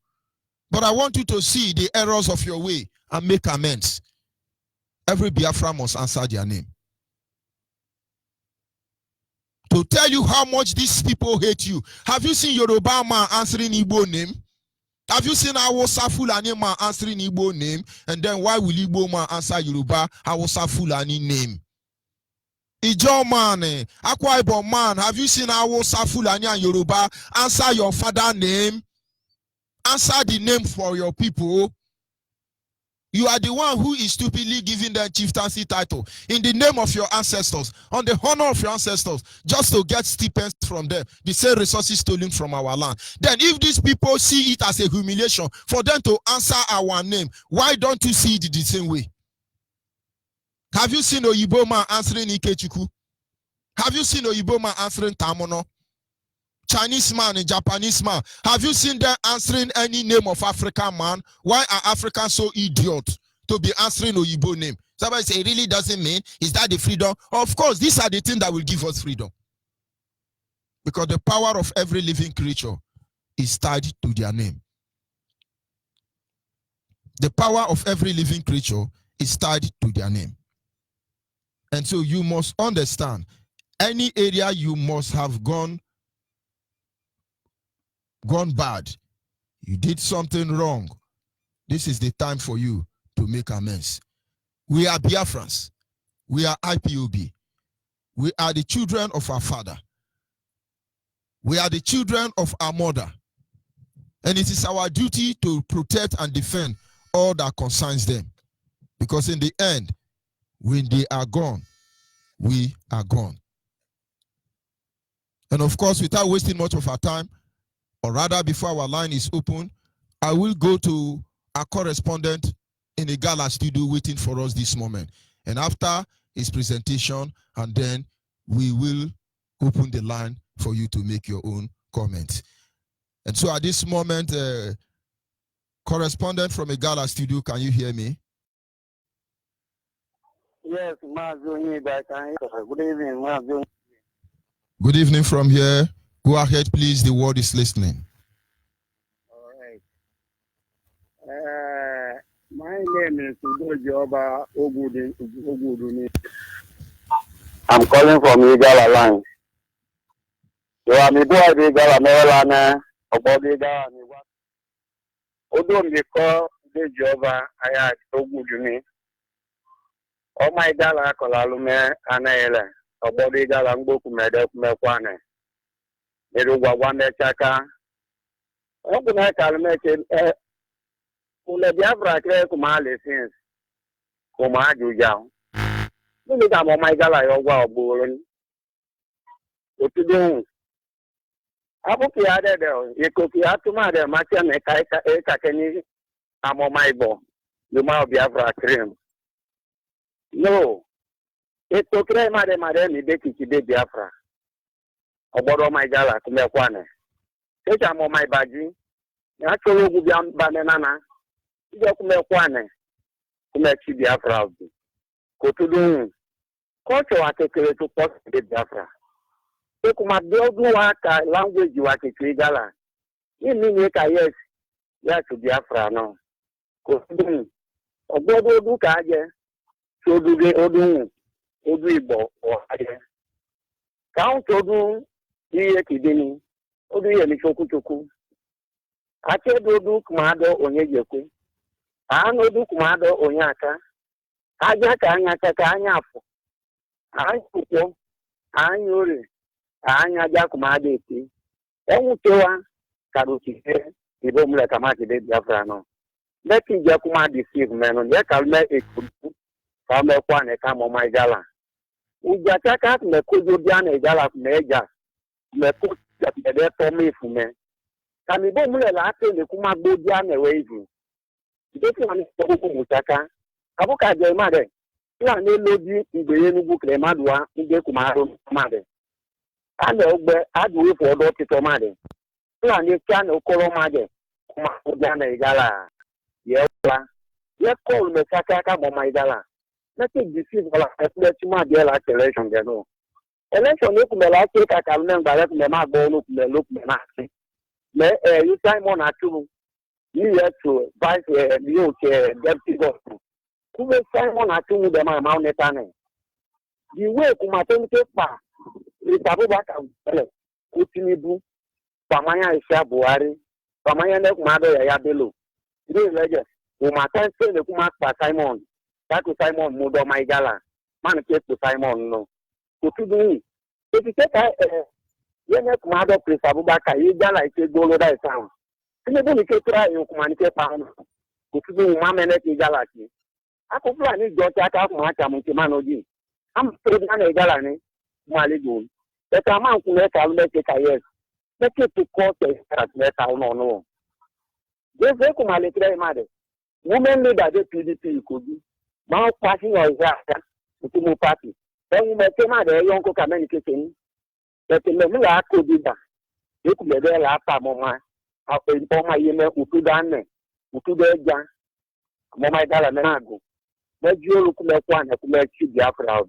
But I want you to see the errors of your way and make amends. Every Biafra must answer their name. To tell you how much these people hate you. Have you seen Yoruba man answering Igbo name? Have you seen Hausa Fulani man answering Igbo name? And then why will Igbo man answer Yoruba Hausa Fulani name? Ijo man, Akwa Ibom man, have you seen Hausa Fulani and Yoruba answer your father name? Answer the name for your people. You are the one who is stupidly giving them chieftaincy title in the name of your ancestors, on the honor of your ancestors, just to get stipends from them, the same resources stolen from our land. Then if these people see it as a humiliation for them to answer our name, why don't you see it the same way? Have you seen Onyibe man answering Ikechuku? Have you seen Onyibe man answering Tamono? Chinese man and Japanese man, have you seen them answering any name of African man? Why are Africans so idiot to be answering Onyibe name? Somebody say it really doesn't mean, is that the freedom? Of course, these are the things that will give us freedom. Because the power of every living creature is tied to their name. The power of every living creature is tied to their name. And so you must understand, any area you must have gone bad, you did something wrong, this is the time for you to make amends. We are Biafrans. We are IPOB. We are the children of our father. We are the children of our mother. And it is our duty to protect and defend all that concerns them. Because in the end, when they are gone, we are gone. And of course, without wasting much of our time, or rather before our line is open, I will go to our correspondent in the gala studio waiting for us this moment. And after his presentation, and then we will open the line for you to make your own comments. And so at this moment, Correspondent from Igala Studio, can you hear me? Yes, Onyibe. Good evening, Good evening from here. Go ahead, please. The world is listening. All right. My name is Udojoba Oguduni. I'm calling from Igala line. You are me boy Igala Maryland. About Igala. Odom biko Udojoba Ayat Oguduni. Oh my Igala Kolalume Anayele. About Igala Mboku Kumekwane. Nerugwa Wande Chaka. Okuna Kalmeke Ule Biafra kre kuma lessons. Kuma ajuja. Nini kama my Igala yogwa oburon. Otudun. Abuki ade de yekoki atuma de macha me ka keni amo maibo. Yuma Biafra cream. No. Eto kre made ni de kiki Biafra. Obodo my Igala kumekwane. Echa mo my baji. Ya cholo gu banana. Ije kumekwane. Kumechi Biafra obi. Kotudun. Kocho wakekele to post Biafra. Kuma build waka language wake Igala. Ini ka yes. Ya to Biafra no. Kotudun. Obodo du ka aje. Choduge odun. Odu Igbo o aje. Count odun iye kidini. Odu ye ni choku. Ache dodu kumado onye jekwe. Ano du kumado onye aka. Aja ka anya ka anya afọ. Anya ukwo. Anya ore. Anya aja kumado eti. Enwutewa karukike. Ibo mule kamaki de Biafra no. Leki je kuma deceive meno. Je kalme ekudu. Kalme kwane kama my Igala. Ujacha ka mekojo biana Igala kumeja. Mekojo de tome fume. Kamibo mule la ate le kuma bodia ne wevu. Deti wani soko mutaka. Abuka je made. Ila ne lodi igbeye nugu kre madwa nge kumaro made. Ane ogbe adu fo odo tito made. Ila ne kya ne okoro made. Kuma bodia ne Igala. Yewa. Ye call me kaka ka mo my Igala. Nati deceive wala ekle chuma de la election de no. Election ne kumela ke ka kalme ngale kumema go no kumelo kumema. Me you time on atu you have to vice you deputy governor. Kume time on atu de ma netane. The way kuma temke pa itabuba ka ele kutinibu pamanya isha Buhari pamanya ne kuma do ya belo. Ile leje kuma tense ne kuma pa Simon. That Simon mudo my Igala. Man ke to Simon no. Kutudu. If you take yene kumado Prince Abubakar Igala ite golo da town. Kini bu ni ke tra yin kuma ni ke pa no. Kutubu ma mene ke Igala ki. Akofla ni jo ta ka kuma ta mu ke manoji. Am president na Igala ni mali go. Eta man ku le ka le ke ka yes. Take to court at meta no. They kuma le tra imade. Women leader the PDP could be. Now passing on that to party. Then we make him a young communication. That the Lemula could be that. You could be there last time on my email, Utudane, Utudeja, Mama Galanago. Let you look like one who makes you Biafra.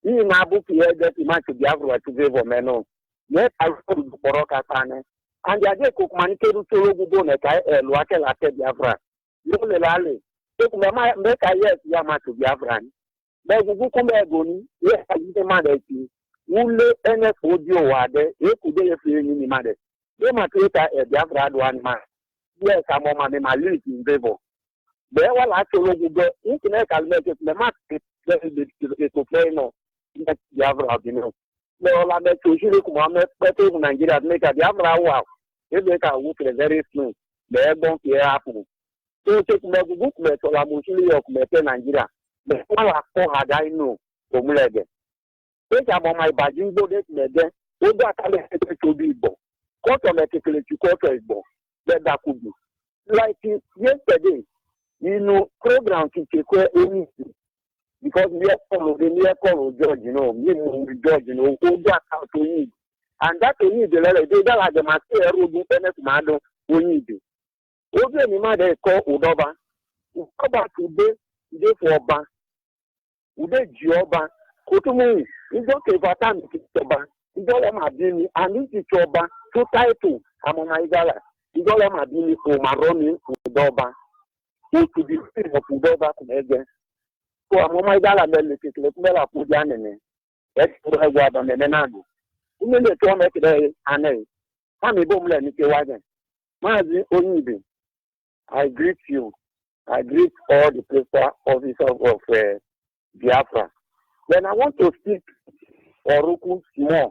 In my book, here that you might Biafra to give a meno. Yes, I could Boroka Pane. And the other cook manicure to Lugubone, Luakel at Biafra. You lale. Make a yes, Yama to Biafran. But you come back, Goni, yes, I did a mother. Wule NF audio wade, you could be a few in mother. They might create a Biafra one man. Yes, I'm on my list in Bevo. There will actually go, internet, I'll make it the mark to play no. That's Biafra, you know. No, I met to Shiluk, better in Nigeria, make a Biafra wow. They make a wood very smooth. They don't care apple. So take book met or Mushili of Mete Nigeria. The one I had I know from Leg. Take up on my bajing bodet mede, so that I let to be bo. Automatically to quarter bo. That could be. Like yesterday, you know, program to take away anything. Because we are following George, you know, George, you know, who got out to need. And that we need the letter, they got like the master who do Mado, we need it. Oge ni ma de call Udoba. Udoba today for Oba. Ude Jioba. Kotumu. Ijo kevata mi Oba. Ijo le madini. And this Oba. To title. Amona Igala. Ijo le madini. Umaroni Udoba. To the spirit of Udoba kumege. So Amona Igala mele kitle kumela kujanene. Ekura gwaba menenago. Umele to make the ane. Mami bomle ni kewagen. Mazi Onyibe. I greet you. I greet all the paper officers of Biafra. Then I want to speak Oruku more.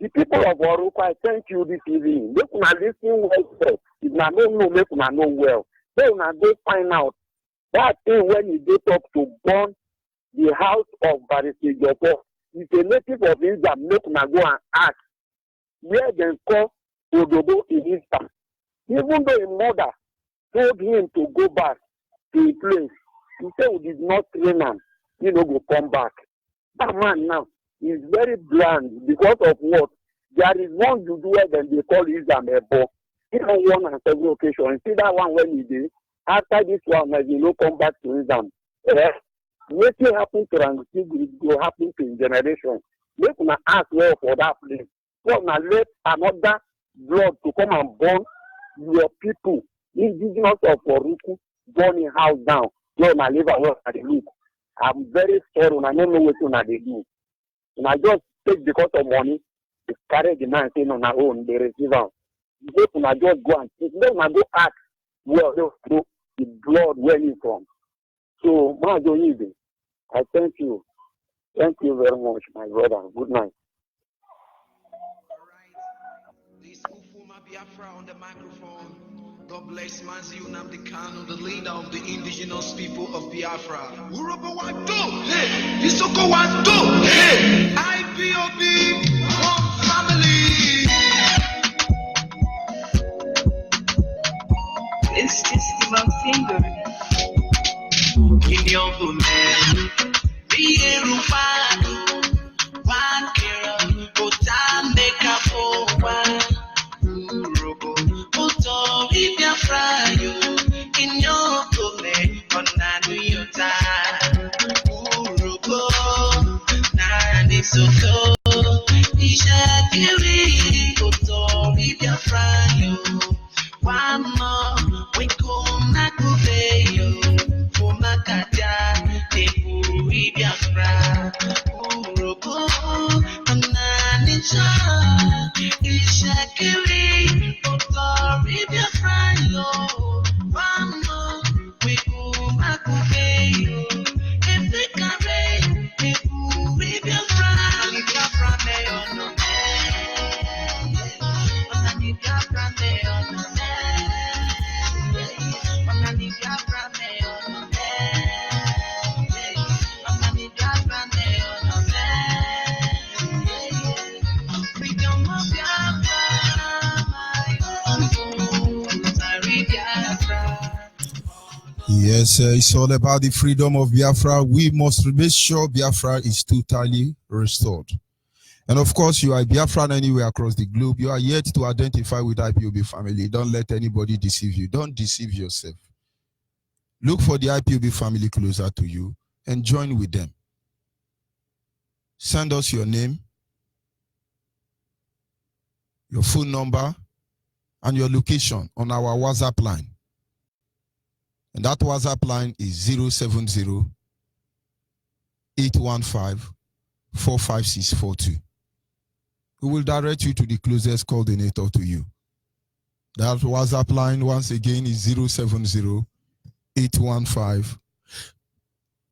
The people of Oruku, I thank you this evening. They could listen well. If I don't know, they could know well. They will go find out that thing when you go talk to burn the house of Barisi Joko. If a native of Islam, they could go and ask where they call Odobo in Islam. Even though a mother told him to go back to a place, he said we did not train him, he no go come back. That man now is very bland because of what? There is one juju where they call Islam Ebo. He on one and several occasions. See that one when he did. After this one, when he no come back to Islam. What will happen to Rangusi will happen to his generation. Make una ask well for that place. So now let another blood to come and burn your people, indigenous of Oruku, burning house down. So now live and work at the look. I'm very sorry and I don't know what they do. And I just take because of money, to carry the man saying on our own, they receive out. They can just go and take, they can go ask where the blood where you from. So, Onyibe, I thank you. Thank you very much, my brother. Good night. This Ufuma Biafra on the microphone. God bless Mazi Nnamdi Kanu, the leader of the indigenous people of Biafra. Urobo Wado, hey, Isoko Wado, hey, IPOB, one family. It's just the wrong finger. In your woman, be a rufano, one girl, go down, make a forward. Urobo, Uto, Biafra, you, in your woman, on New time. Urobo, Nani Soto, Isha Kiri, Uto, Biafra, you, one more, we come back to you. Makata, Tepu, Biafra, Urobo, Ananicha, Ishakiri, Otori, Biafra, yo, Wamo, Wiku, Makubeyo, Efikare, Tepu, Biafra, Biafra, Mayo, no, Biafra, Mayo, no, Biafra, Mayo, no. Yes, it's all about the freedom of Biafra. We must make sure Biafra is totally restored. And of course, you are Biafran anywhere across the globe. You are yet to identify with IPOB family. Don't let anybody deceive you. Don't deceive yourself. Look for the IPOB family closer to you and join with them. Send us your name, your phone number, and your location on our WhatsApp line. And that WhatsApp line is 070 815 45642. We will direct you to the closest coordinator to you. That WhatsApp line once again is 070 815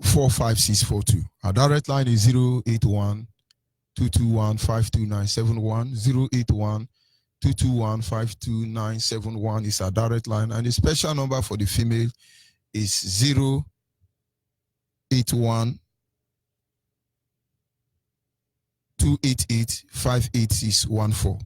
45642. Our direct line is 081 221 52971. 081 221 52971 is our direct line. And the special number for the female is 081 288 58614.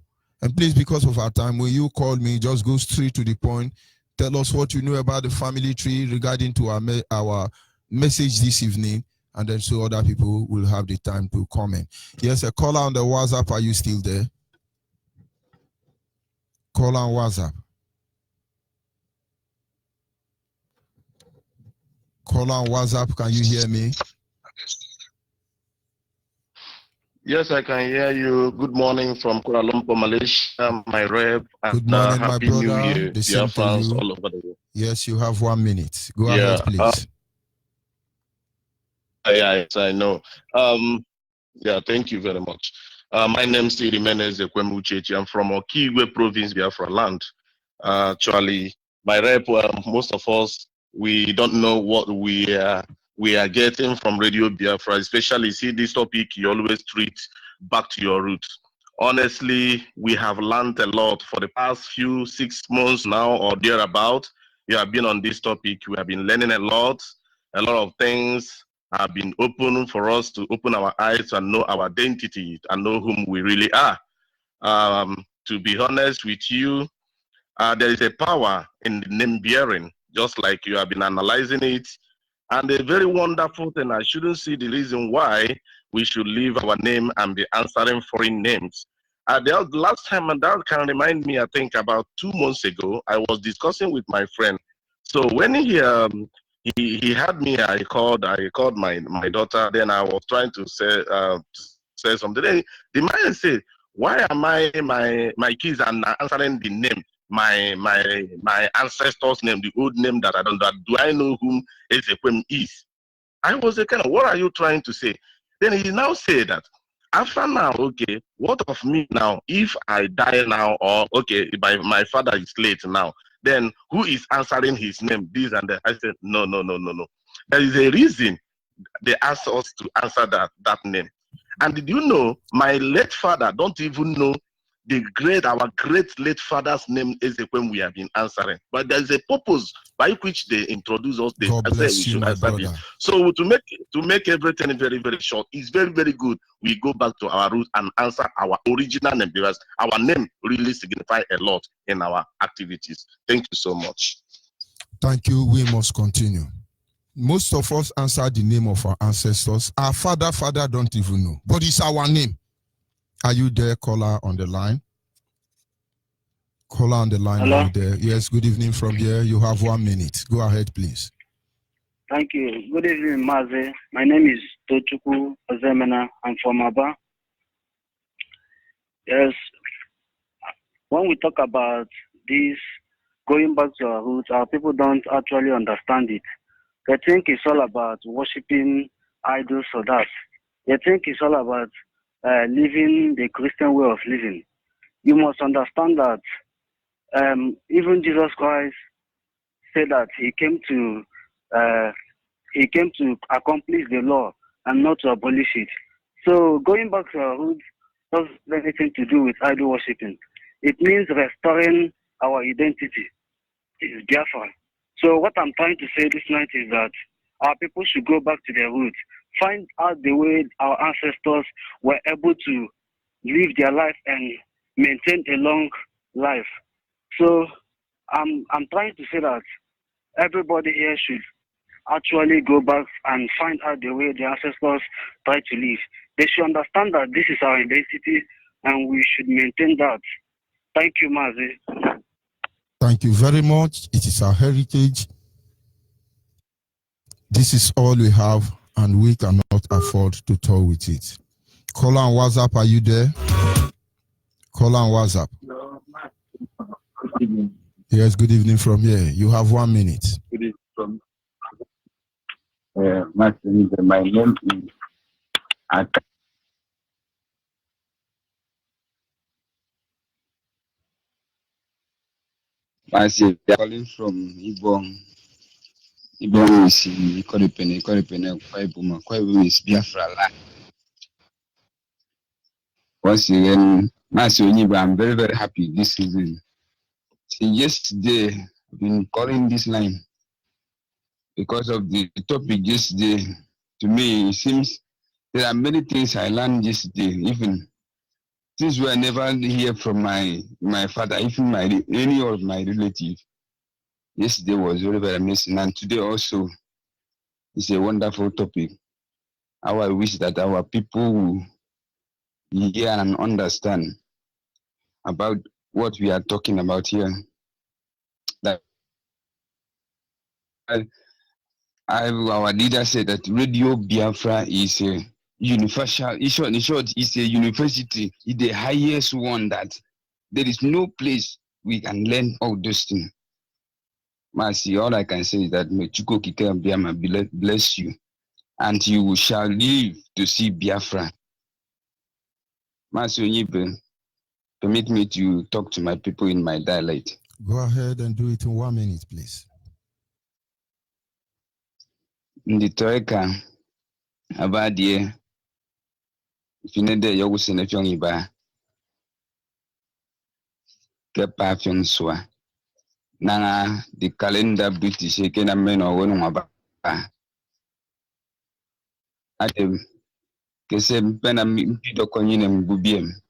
And please, because of our time, when you call me, just go straight to the point. Tell us what you know about the family tree regarding to our message this evening, and then so other people will have the time to comment. Yes, a caller on the WhatsApp. Are you still there? Caller on WhatsApp. Caller on WhatsApp, can you hear me? Yes, I can hear you. Good morning from Kuala Lumpur, Malaysia, my rep. Good morning, my Happy New brother. Year, The dear same to friends you. all over the world. Yes, you have 1 minute. Go Yeah, ahead, please. Yes, I know. Yeah, thank you very much. My name is Jimenez Ekwemuchechi. I'm from Okigwe province, Biafra land. Actually, my rep, most of us, we don't know what we are getting from Radio Biafra, especially see this topic, you always treat back to your roots. Honestly, we have learned a lot for the past 6 months now or thereabout. We have been on this topic. We have been learning a lot of things have been open for us to open our eyes and know our identity and know whom we really are. To be honest with you, there is a power in the name bearing, just like you have been analyzing it. And a very wonderful thing, I shouldn't see the reason why we should leave our name and be answering foreign names. The last time, and that can remind me, I think about 2 months ago, I was discussing with my friend. So when he had me, I called my daughter, then I was trying to say something. Then the man said, why am my kids are answering the name? My ancestors' name, the old name that I don't know. Do I know whom Ezekwem is? I was a kind of, what are you trying to say? Then he now said that after now, okay, what of me now? If I die now, or okay, my father is late now, then who is answering his name? This and that. I said, no. There is a reason they asked us to answer that name. And did you know my late father don't even know our great late father's name is when we have been answering. But there's a purpose by which they introduce us. They God say bless we you, should my answer brother. this. So to make everything very, very short, it's very, very good. We go back to our roots and answer our original name because our name really signifies a lot in our activities. Thank you so much. Thank you. We must continue. Most of us answer the name of our ancestors. Our father don't even know, but it's our name. Are you there, caller on the line? Caller on the line, Hello? Are you there? Yes, good evening from here. You have 1 minute. Go ahead, please. Thank you. Good evening, Maze. My name is Tochukwu Ozemena. I'm from Aba. Yes, when we talk about this, going back to our roots, our people don't actually understand it. They think it's all about worshipping idols or that. They think it's all about living the Christian way of living. You must understand that even Jesus Christ said that he came to accomplish the law and not to abolish it. So going back to our roots doesn't have anything to do with idol worshipping. It means restoring our identity. It's Biafra. So what I'm trying to say this night is that our people should go back to their roots, find out the way our ancestors were able to live their life and maintain a long life. So I'm trying to say that everybody here should actually go back and find out the way the ancestors tried to live. They should understand that this is our identity and we should maintain that. Thank you, Mazi. Thank you very much. It is our heritage. This is all we have, and we cannot afford to toy with it. Caller on WhatsApp, are you there? Caller on WhatsApp. Yes, good evening from here. You have 1 minute. Good evening from my name is Aka. They are calling from Ibom. Ibom is Koripene, Kwaibuma. Kwaibuma is Biafra land. Once again, Onyibe, I'm very, very happy this season. Since yesterday, I've been calling this line because of the topic yesterday. To me, it seems there are many things I learned yesterday, even since we never hear from my father, even any of my relatives. Yesterday was very, very amazing, and today also is a wonderful topic. How I wish that our people will hear and understand about what we are talking about here. That Our leader said that Radio Biafra is a universal, in short, it's a university. It's the highest one that there is no place we can learn all those things. Mercy, all I can say is that may Chuko Kike Biama bless you, and you shall live to see Biafra. Mercy Onyibe, permit me to talk to my people in my dialect. Go ahead and do it in 1 minute, please. Ndi toeka abadie finede yogu sene fyong iba kepa fyong swa nanga di kalenda British kena meno wonu ngaba ade kese mpena mpido konyine mbubiem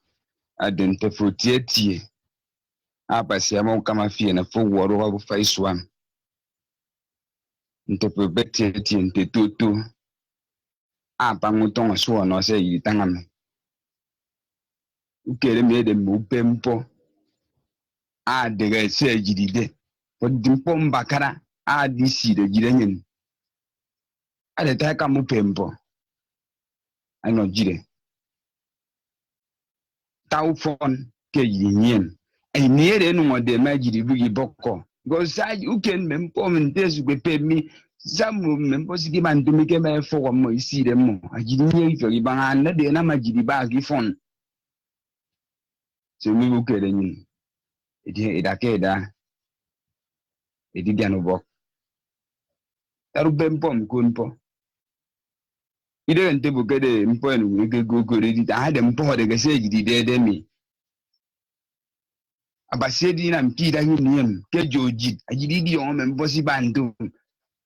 ade ntefrotie apa siamo kama fie na fo woro wa faiswam ntepebeti ntetutu apa ngutonga suwa no se yitangame ukele mede mupempo a dega se jidide po dimpo mbakara a disi de jidenyen ale taka mupempo ano jide tau fon ke yinyen ai nere no mode majidi bugi bokko go sai uken mempo mentesu be pemi zamu mempo sigi mandumi ke me fo mo isi de mo ajidi nye iferi banga na de na majidi ba gi fon se mi ukele nyi edi edakeda edi biano bok taru bempo mkunpo ide nte bukede mpo enu ke go redi ta hade mpo de ke se jidi de mi abasedi na mpida yuniem ke joji ajidi di on mempo si bandu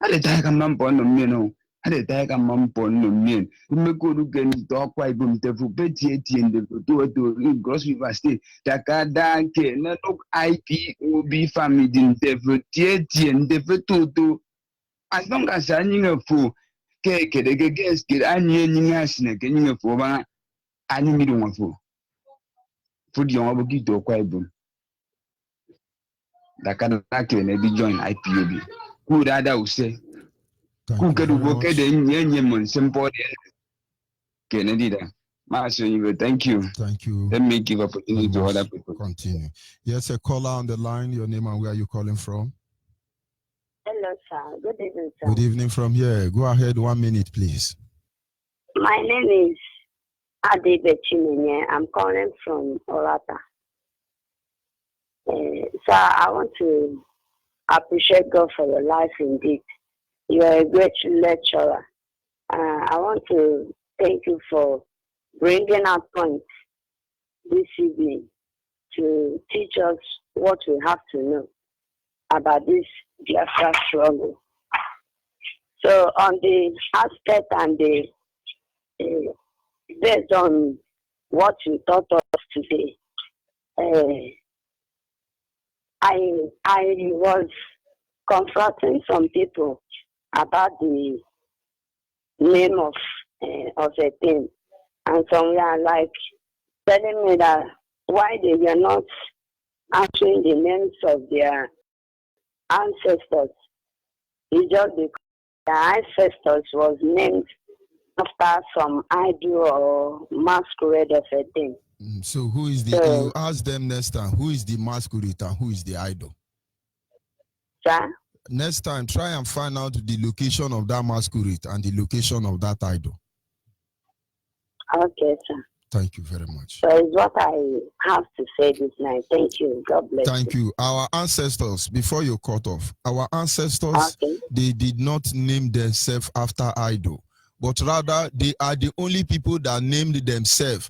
ale ta ka mampo no mieno ale ta ka mampo no mien mmeko du ken to kwa ibum tefu peti etiende to Gross River State takada ke na nok IPOB family din tefu etiende to as long as anyinga fu ke de guest ke anye nyinga sine ke nyinga fu ba anyi mi do fu di on oboki to kwa ibum takada ke na bi join IPOB ku dada use ku kedu bo ke de nyenye mon simple Kennedy da thank you. Thank you. Let me give opportunity to other people. Continue. Yes, a caller on the line. Your name and where are you calling from? Hello, sir. Good evening, sir. Good evening from here. Go ahead, 1 minute, please. My name is Onyibe. I'm calling from Orata. Sir, I want to appreciate God for your life indeed. You are a great lecturer. I want to thank you for bringing our point this evening to teach us what we have to know about this Biafra struggle. So on the aspect and the based on what you taught us today, I was confronting some people about the name of a thing, and some were like telling me that why they were not answering the names of their ancestors. It's just because their ancestors was named after some idol or masquerade of a thing. So who is the, you ask them next time, who is the masquerade and who is the idol? Sir? Next time, try and find out the location of that masquerade and the location of that idol. Okay, sir. Thank you very much. So it's what I have to say this night. Thank you. God bless you. Thank you. Our ancestors, before you cut off, our ancestors, they did not name themselves after idol, but rather they are the only people that named themselves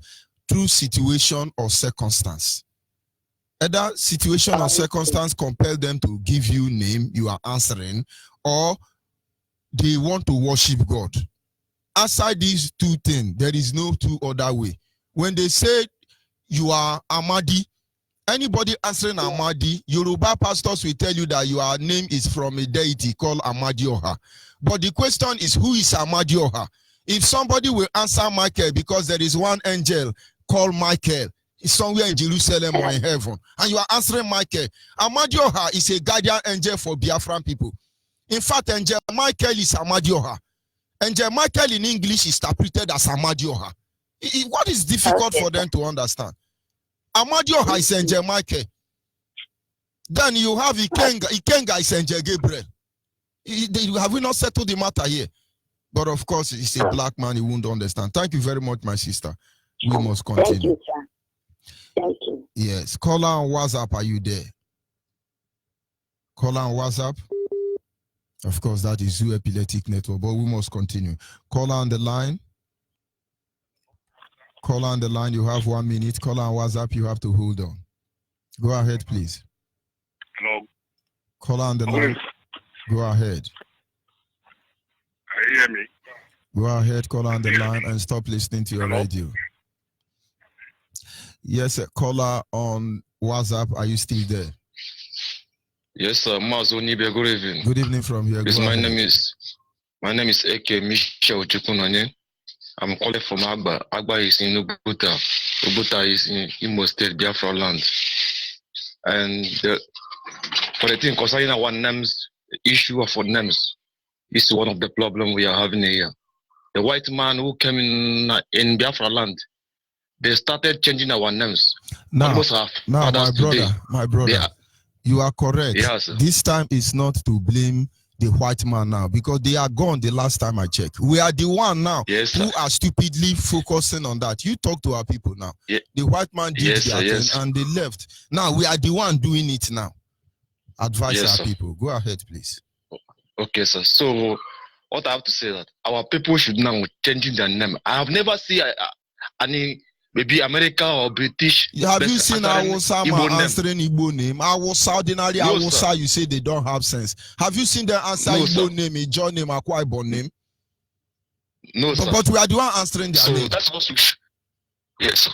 through situation or circumstance. Either situation or circumstance compel them to give you name, you are answering, or they want to worship God. Aside these two things, there is no two other way. When they say you are Amadi, anybody answering Amadi, Yoruba pastors will tell you that your name is from a deity called Amadioha. But the question is, who is Amadioha? If somebody will answer Michael because there is one angel called Michael, it's somewhere in Jerusalem or in heaven, and you are answering Michael, Amadioha is a guardian angel for Biafran people. In fact, Angel Michael is Amadioha. Angel Michael in English is interpreted as Amadioha. What is difficult for them to understand? Amadioha is Angel Michael. Then you have Ikenga is Angel Gabriel. Have we not settled the matter here? But of course, he's a black man, he won't understand. Thank you very much, my sister. We must continue. Thank you, sir. Thank you. Yes. Caller on WhatsApp, are you there? Caller on WhatsApp? Of course, that is Zoo Epileptic Network, but we must continue. Caller on the line. Caller on the line, you have 1 minute. Caller on WhatsApp, you have to hold on. Go ahead, please. Hello. Caller on the line. Go ahead. Can you hear me? Go ahead, caller on the line and stop listening to your radio. Yes, caller on WhatsApp, are you still there? Yes, sir. Onyibe, good evening. Good evening from here. Yes, my name is Eke Michel Chukunanye. I'm calling from Agba. Agba is in Ubuta. Ubuta is in Imo State, Biafra land. And for the thing concerning our names, the issue of our names is one of the problems we are having here. The white man who came in Biafra land, they started changing our names. Now my brother, you are correct. Yes, this time is not to blame the white man now because they are gone the last time I checked. We are the one now who are stupidly focusing on that. You talk to our people now. Yeah. The white man did their thing and they left. Now we are the one doing it now. Advise our people. Go ahead, please. Okay, sir. So what I have to say is that our people should now changing their name. I have never seen any maybe America or British. Have you seen Awusa answering Igbo name? Awusa, ordinary Awusa, you say they don't have sense. Have you seen them answer Igbo name, Ijo name, Akwa Ibom name? No, sir. But we are the one answering their name. That's what we should. Yes, sir.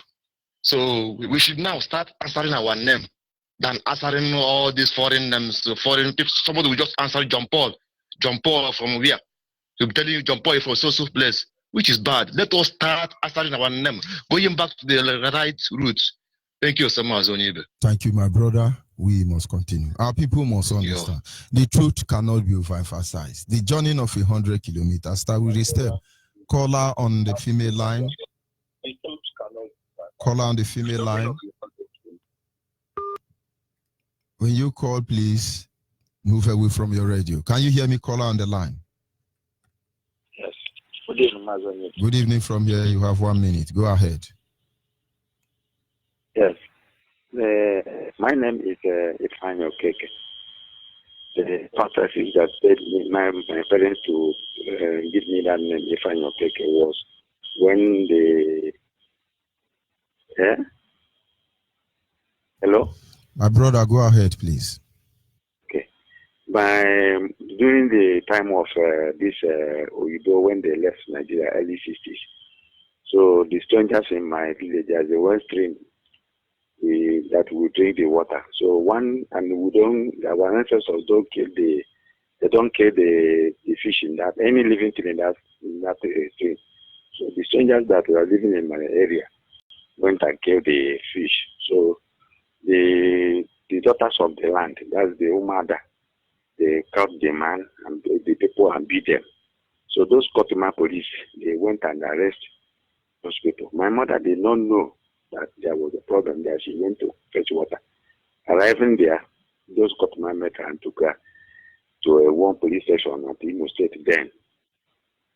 So we should now start answering our name than answering all these foreign names, foreign people. Somebody will just answer John Paul. John Paul from where? He'll be telling you John Paul from so place, which is bad. Let us start answering our name, going back to the right roots. Thank you so much, Onyibe. Thank you, my brother. We must continue. Our people must understand. The truth cannot be overemphasized. The journey of 100 kilometers start with a step. Caller on the female line. Caller on the female line. When you call, please move away from your radio. Can you hear me, caller on the line? Yes. Good evening, Mazonyibe. Good evening from here. You have 1 minute. Go ahead. Yes. My name is Ifeanyi Okeke. The purpose is that my parents to give me that name, Ifeanyi Okeke, was when they... Hello? My brother, go ahead, please. Okay. During the time of this Oyibo, when they left Nigeria, early 60s, so the strangers in my village, there's a well stream that we drink the water. So our ancestors don't kill the fish in that, any living thing in that stream. So the strangers that were living in my area went and killed the fish. So the daughters of the land, that's the Umada, they caught the man and the people and beat them. So those Kotima police, they went and arrested those people. My mother did not know that there was a problem there. She went to fetch water. Arriving there, those Kotima met her and took her to a one police station at Imo State then.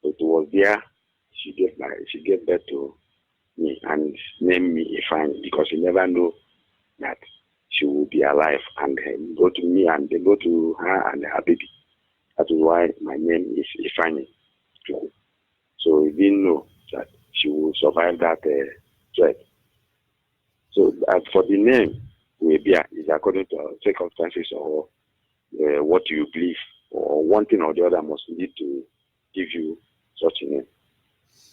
It was there she gave birth to me and named me Ifeanyi because she never knew that she would be alive and go to me and they go to her and her baby. That is why my name is Ifeanyi. So we didn't know that she would survive that threat. So for the name, Webia is according to circumstances or what you believe, or one thing or the other must need to give you such a name.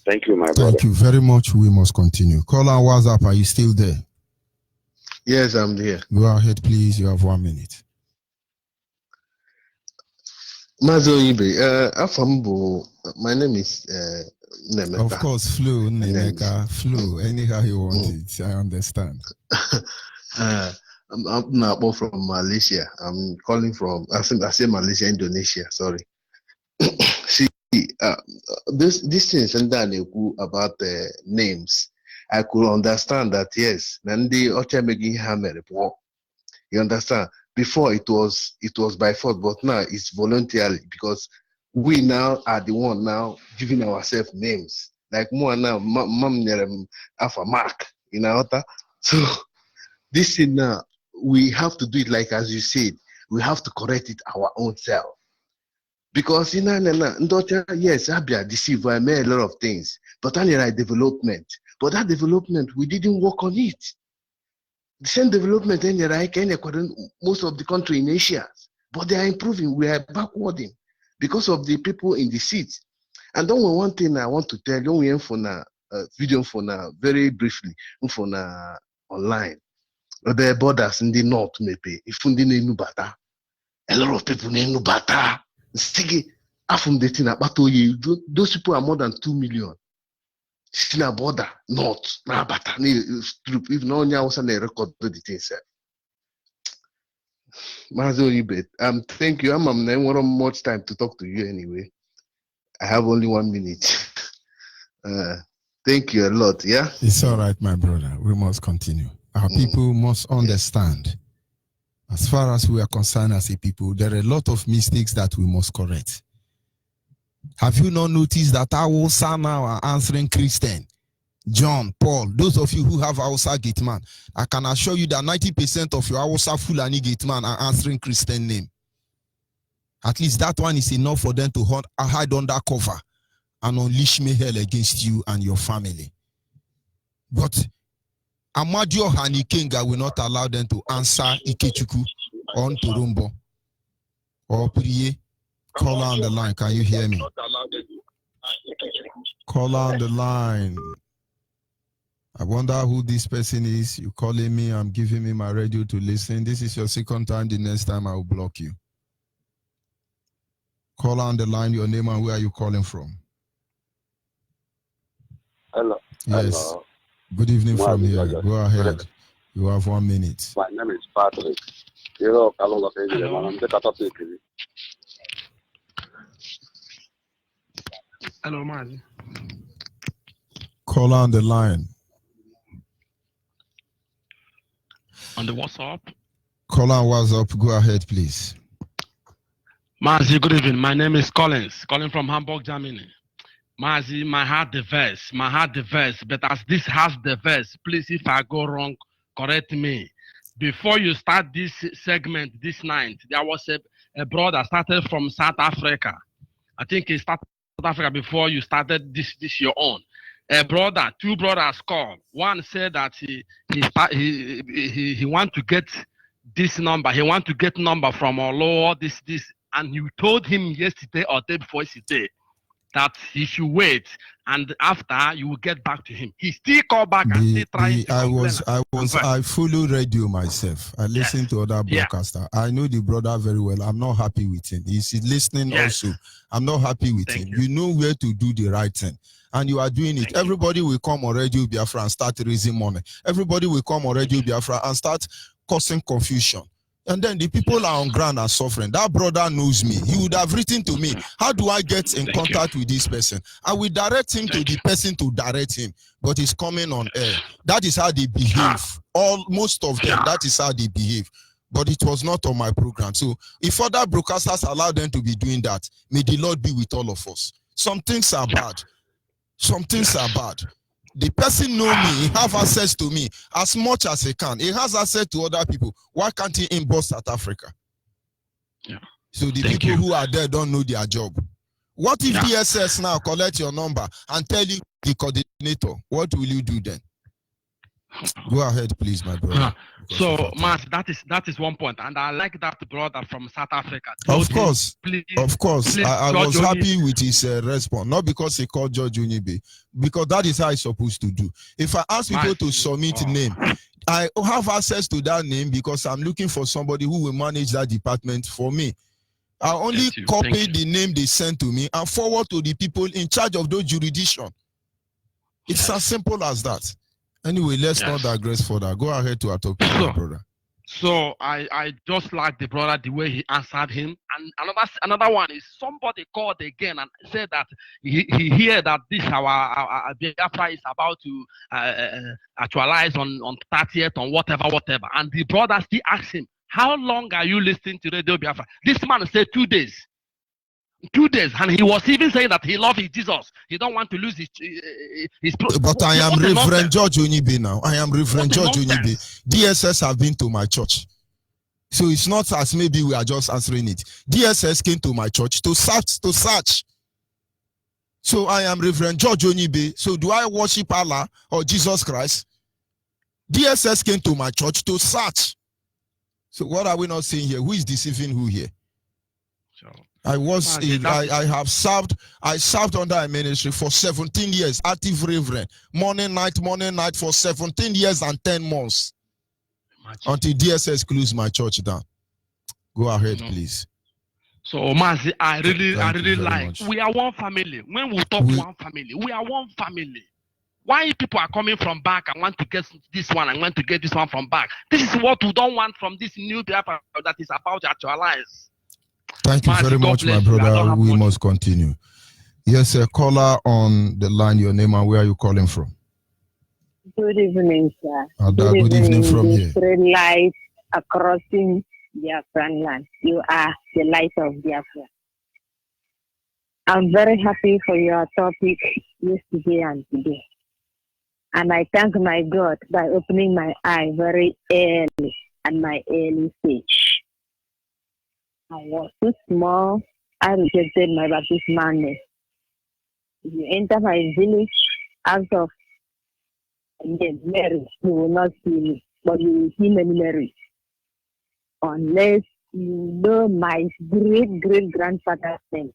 Thank you, my brother. Thank you very much. We must continue. Call on WhatsApp. Are you still there? Yes, I'm there. Go ahead, please. You have 1 minute. Mazonyibe, Afambo, my name is Nemeka. Of course, Nemeka, Anyhow you want it. I understand. I'm not from Malaysia. I'm calling from, I say Malaysia, Indonesia, sorry. See, this things and then about the names, I could understand that, yes, Nandi Ocha making hammer. You understand? Before it was by force, but now it's voluntarily because we now are the one now giving ourselves names. Like more now, mom have a mark, you know. So this thing now, we have to do it like as you said, we have to correct it our own self. Because yes, Abia deceive, I made a lot of things, but only like development. But that development, we didn't work on it. The same development in most of the country in Asia, but they are improving. We are backwarding because of the people in the seats. And then one thing I want to tell you, we for na video for na very briefly for na online. The borders in the north maybe if you didn't bata, a lot of people didn't bata. From the thing about those people are more than 2 million. Sina border north na bata if no nya was na record the things. Onyibe, thank you. I'm not much time to talk to you anyway. I have only 1 minute. Thank you a lot. Yeah, it's all right, my brother. We must continue. Our people must understand. As far as we are concerned as a people, there are a lot of mistakes that we must correct. Have you not noticed that our son now are answering Christian, John, Paul? Those of you who have Hausa Gateman, I can assure you that 90% of your Hausa Fulani Gateman are answering Christian name. At least that one is enough for them to hide under cover and unleash hell against you and your family. But Amadio Hanikenga will not allow them to answer Ikechuku on Turumbo or Priye. Call on the line. Can you hear me? Call on the line. I wonder who this person is. You calling me. I'm giving me my radio to listen. This is your second time. The next time I will block you. Call on the line. Your name and where are you calling from? Hello. Yes. Hello. Good evening from here. Go ahead. You have 1 minute. My name is Patrick. Hello. Hello, man. Call on the line. On the WhatsApp? Call on WhatsApp. Go ahead, please. Mazi, good evening. My name is Collins, calling from Hamburg, Germany. Mazi, my heart the verse, but as this has the verse, please, if I go wrong, correct me. Before you start this segment this night, there was a brother started from South Africa. I think he started South Africa before you started this your own. Two brothers called. One said that he want to get this number. He want to get number from Olo, this, and you told him yesterday or day before yesterday that he should wait, and after you will get back to him. He still called back and still trying to I follow radio myself. I listen to other broadcasters. I know the brother very well. I'm not happy with him. He's listening also. I'm not happy with him. You know where to do the right thing, and you are doing it. Everybody will come on Radio Biafra and start raising money. Everybody will come on Radio Biafra and start causing confusion. And then the people are on ground and suffering. That brother knows me. He would have written to me, how do I get in contact with this person? I will direct him to the person to direct him. But he's coming on air. That is how they behave. Most of them, that is how they behave. But it was not on my program. So if other broadcasters allow them to be doing that, may the Lord be with all of us. Some things are bad. Some things are bad. The person know me, he have access to me as much as he can. He has access to other people. Why can't he inbox South Africa? Yeah. So the people who are there don't know their job. What if DSS now collect your number and tell you the coordinator? What will you do then? Go ahead, please, my brother. So, Matt, that is one point, and I like that brother from South Africa. Of course, I was happy with his response, not because he called George Onyibe, because that is how it's supposed to do. If I ask people to submit name, I have access to that name because I'm looking for somebody who will manage that department for me. I only copy the name they sent to me and forward to the people in charge of those jurisdictions. It's as simple as that. Anyway, let's not digress further. Go ahead to our topic, brother. So I just like the brother the way he answered him. And another one is somebody called again and said that he hear that this our Biafra is about to actualize on 30th on whatever. And the brother still asked him, how long are you listening to Radio Biafra? This man said 2 days. 2 days, and he was even saying that he loves his Jesus. He don't want to lose his. But I am Reverend George Onyibe now. I am Reverend George Onyibe. DSS have been to my church, so it's not as maybe we are just answering it. DSS came to my church to search. So I am Reverend George Onyibe. So do I worship Allah or Jesus Christ? DSS came to my church to search. So what are we not saying here? Who is deceiving who here? So. I served under a ministry for 17 years, active reverend, morning, night for 17 years and 10 months. Imagine. Until DSS closed my church down. Go ahead, please. So, Mazi, I really like, much. We are one family. When we talk one family, we are one family. Why people are coming from back and want to get this one and want to get this one from back? This is what we don't want from this new Biafra that is about to actualize. Thank you very much, my brother. We must continue. Yes, a caller on the line. Your name and where are you calling from? Good evening, sir. Good evening from here. Straight light across Biafran land. You are the light of Biafra. I'm very happy for your topic yesterday and today. And I thank my God by opening my eye very early at my early stage. I was too small. I rejected my baptismal name. If you enter my village out of Mary, you will not see me, but you will see many Marys. Unless you know my great-great-grandfather's name,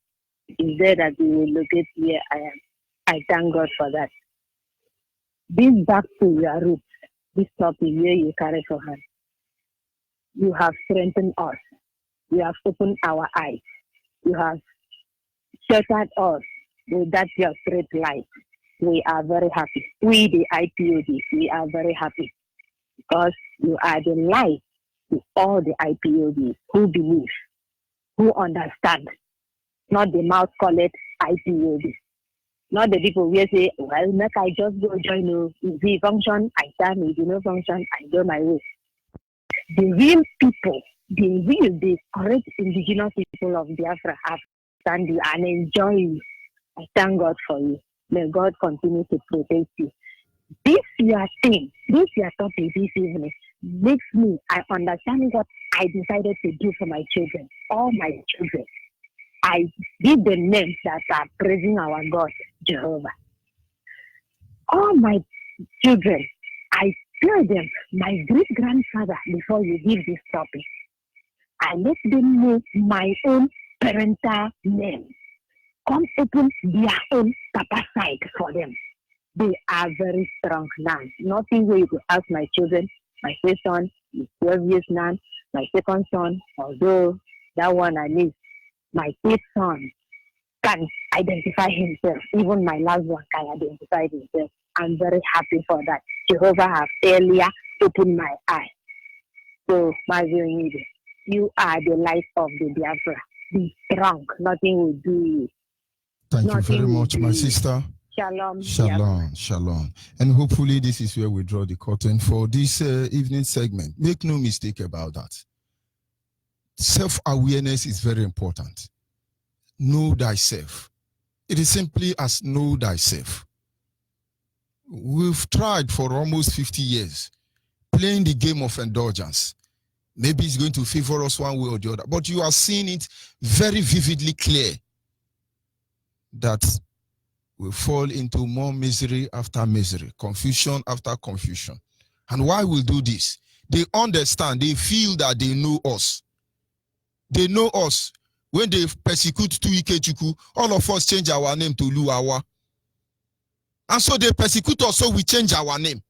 is there that you will locate where I am. I thank God for that. This back to your roots, this topic where you carry for hand. You have strengthened us. You have opened our eyes. You have sheltered us with that your straight light. We are very happy. We, the IPOD, we are very happy because you are the light to all the IPODs who believe, who understand, not the mouth-called IPOD. Not the people who say, well, make I just go join you. If we function, I stand. If you no function, I go my way. The real people, the correct indigenous people of Biafra have stand you and enjoy you. I thank God for you. May God continue to protect you. This your thing, this your topic this evening makes me, I understand what I decided to do for my children, all my children. I give the names that are praising our God, Jehovah. All my children, I tell them, my great-grandfather, before you give this topic, I let them know my own parental name. Come open their own papa side for them. They are very strong now. Nothing where you could ask my children. My first son is 12 years now. My second son, although that one I miss, my third son can identify himself. Even my last one can identify himself. I'm very happy for that. Jehovah has earlier opened my eye. So, Onyibe, you are the light of the Biafra. Be strong. Nothing will do you. Thank you very much, my sister. Shalom. Shalom. Shalom. And hopefully this is where we draw the curtain for this evening segment. Make no mistake about that. Self-awareness is very important. Know thyself. It is simply as know thyself. We've tried for almost 50 years playing the game of indulgence. Maybe it's going to favor us one way or the other, but you are seeing it very vividly clear that we fall into more misery after misery, confusion after confusion. And why we do this? They understand, they feel that they know us. They know us. When they persecute Ikechukwu, all of us change our name to Luawa. And so they persecute us, so we change our name.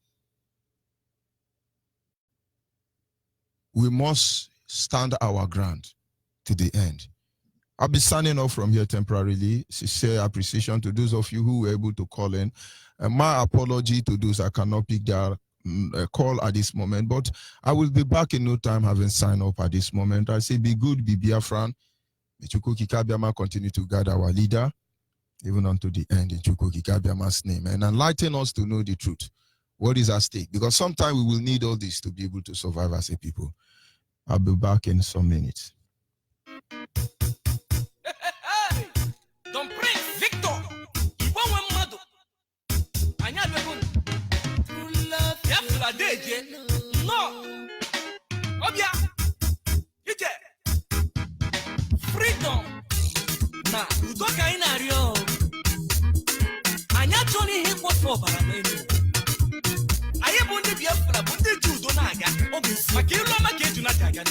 We must stand our ground to the end. I'll be signing off from here temporarily. Sincere appreciation to those of you who were able to call in. And my apology to those I cannot pick their call at this moment, but I will be back in no time having signed up at this moment. I say be good, be Biafran. May Chukwu Kikabiama continue to guide our leader even unto the end in Chukwu Kikabiama's name and enlighten us to know the truth. What is at stake? Because sometimes we will need all this to be able to survive as a people. I'll be back in some minutes. Don Prince Victor, Iwan Mado, Anya Begun, Biafra Deje, no, Obia, Ije, Freedom, na Udoka Inario, Anya Johnny Hippo for Barameno. Aye Bundi Biafra, Bundi Judonaga, Obis, Makilo Makejunaga,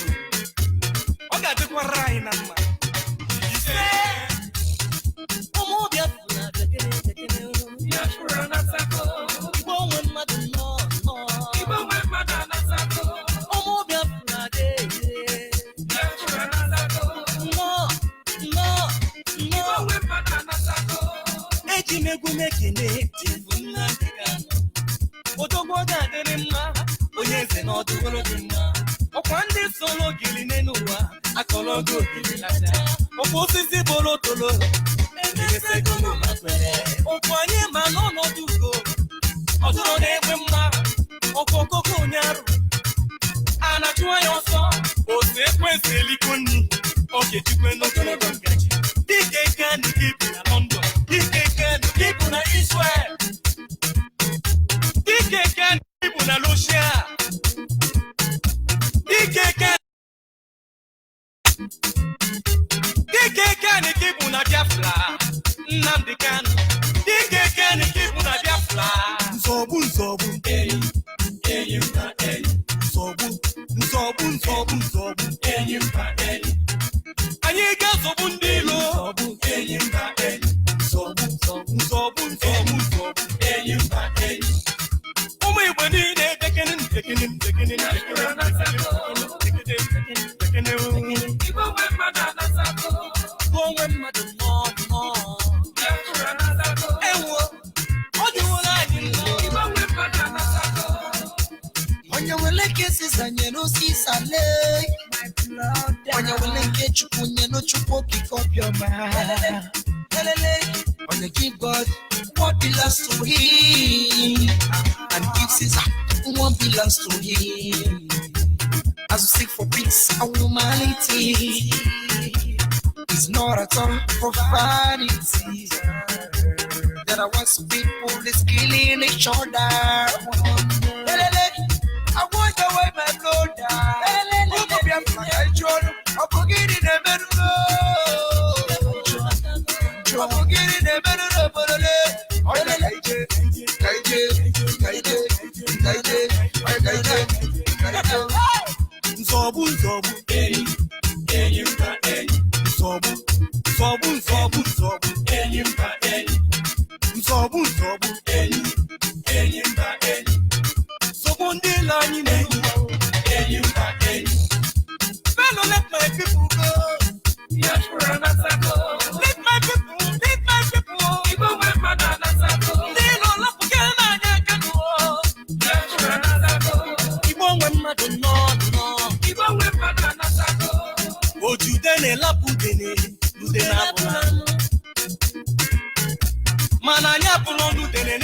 Oga de Quaraina. Solo giline nuwa akologo gililata opposite bolotolo ese kono makwere okwanye manono dugo odoro na-egbe mma okokoko nyaru anachua yoso ose kwese likoni okechukwe n'ogologo ngaji dike kan keep na London dike kan keep na Israel dike kan keep na Russia dike kan keep na Biafra Nnamdi Kanu dike kan keep na Biafra nzobu enyi mba enyi nzobu enyi mba enyi anyị ga-azọgbu ndị ilo enyi mba enyi nzobu enyi mba enyi ụmụ Igbo niile dekene Igbo nwe mmadụ anasako onwe mmadụ nọ ewo ọ dịworo anyị Igbo nwe mmadụ anasako onye wele kesi nyeno sisale onye wele nke chukwu nyeno chukwu okike obiọma onye give God what belongs to him and give Caesar what belongs to him as we seek for peace and humanity is not at all profanity. There are once people is killing each other. I want away my blood. I'm forgetting the better. I'm forgetting the better. Nzobu enyi mba enyi nzobu enyi mba enyi nzobu enyi mba enyi sobu ndị la anyị na-enyi enyi mba enyi fellow let my people go Biafra nasako let my people Igbo nwe mmadụ anasako ndị nọ lapụga n'anya aka nụọ Biafra nasako Igbo nwe mmadụ nọ Igbo nwe mmadụ anasako Ojudene lapudene Ludena abụla Mana anya abụla Ludene